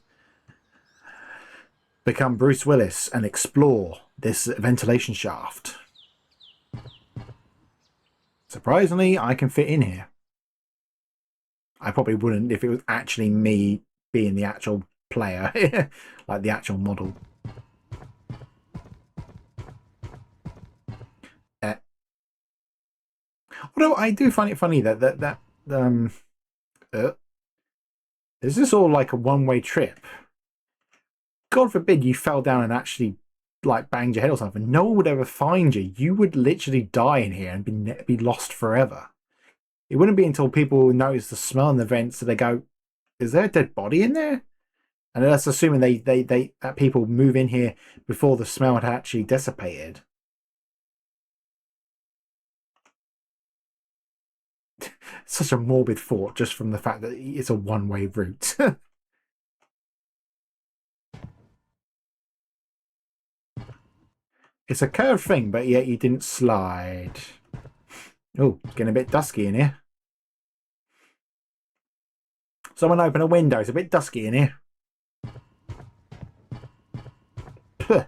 become Bruce Willis and explore this ventilation shaft. Surprisingly, I can fit in here. I probably wouldn't if it was actually me being the actual player, like the actual model. Uh, Although I do find it funny that uh, is this all like a one-way trip? God forbid you fell down and actually like banged your head or something. No one would ever find you. You would literally die in here and be lost forever. It wouldn't be until people notice the smell in the vents that they go, "Is there a dead body in there?" And that's assuming they that people move in here before the smell had actually dissipated. Such a morbid thought just from the fact that it's a one-way route. It's a curved thing, but yet you didn't slide. Oh, it's getting a bit dusky in here. Someone open a window. It's a bit dusky in here. Puh.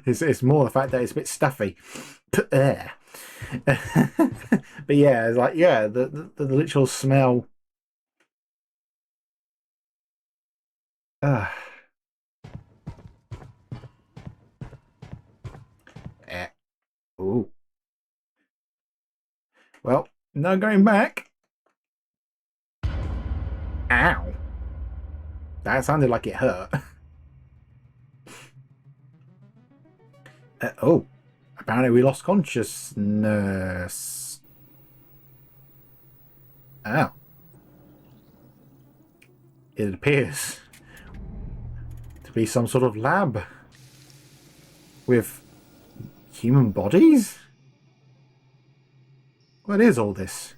It's more the fact that it's a bit stuffy. But yeah, it's like, yeah, the literal smell. Uh, eh. Ooh. Well, no going back. Ow. That sounded like it hurt. Oh, apparently we lost consciousness. Oh. It appears to be some sort of lab with human bodies? What is all this?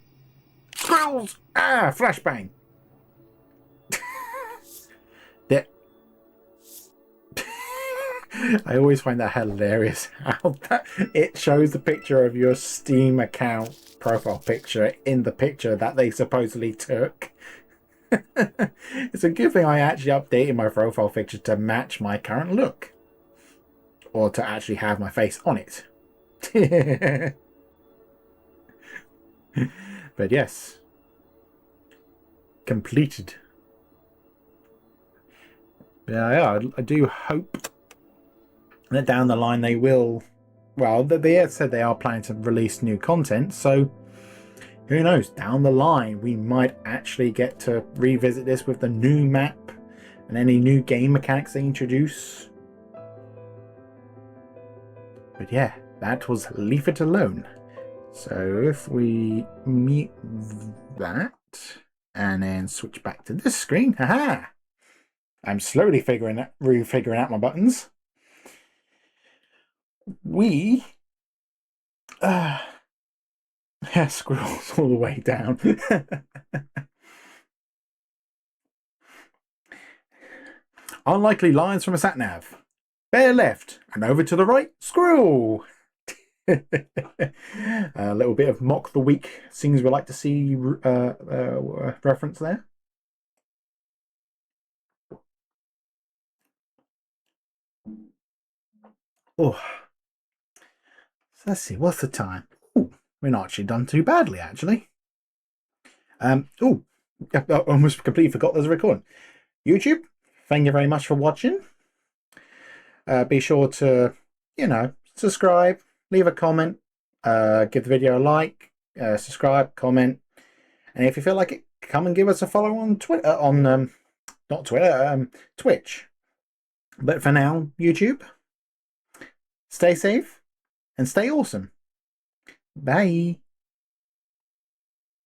Squirrels! Ah, flashbang! There. I always find that hilarious how that it shows the picture of your Steam account profile picture in the picture that they supposedly took. It's a good thing I actually updated my profile picture to match my current look. Or to actually have my face on it. But yes. Completed. Yeah, I do hope that down the line they will. Well, they have said they are planning to release new content, so who knows? Down the line, we might actually get to revisit this with the new map and any new game mechanics they introduce. But yeah, that was Leave It Alone. So if we mute that and then switch back to this screen, haha! I'm slowly refiguring out my buttons. We squirrels all the way down. Unlikely lines from a sat nav. Bear left and over to the right. Squirrel. A little bit of mock the week things we like to see reference there. Oh, so let's see. What's the time? Ooh, we're not actually done too badly, actually. Oh, I almost completely forgot there's a recording. YouTube, thank you very much for watching. Be sure to, subscribe, leave a comment, give the video a like, subscribe, comment, and if you feel like it, come and give us a follow on Twitter, not Twitter, Twitch. But for now, YouTube, stay safe and stay awesome. Bye.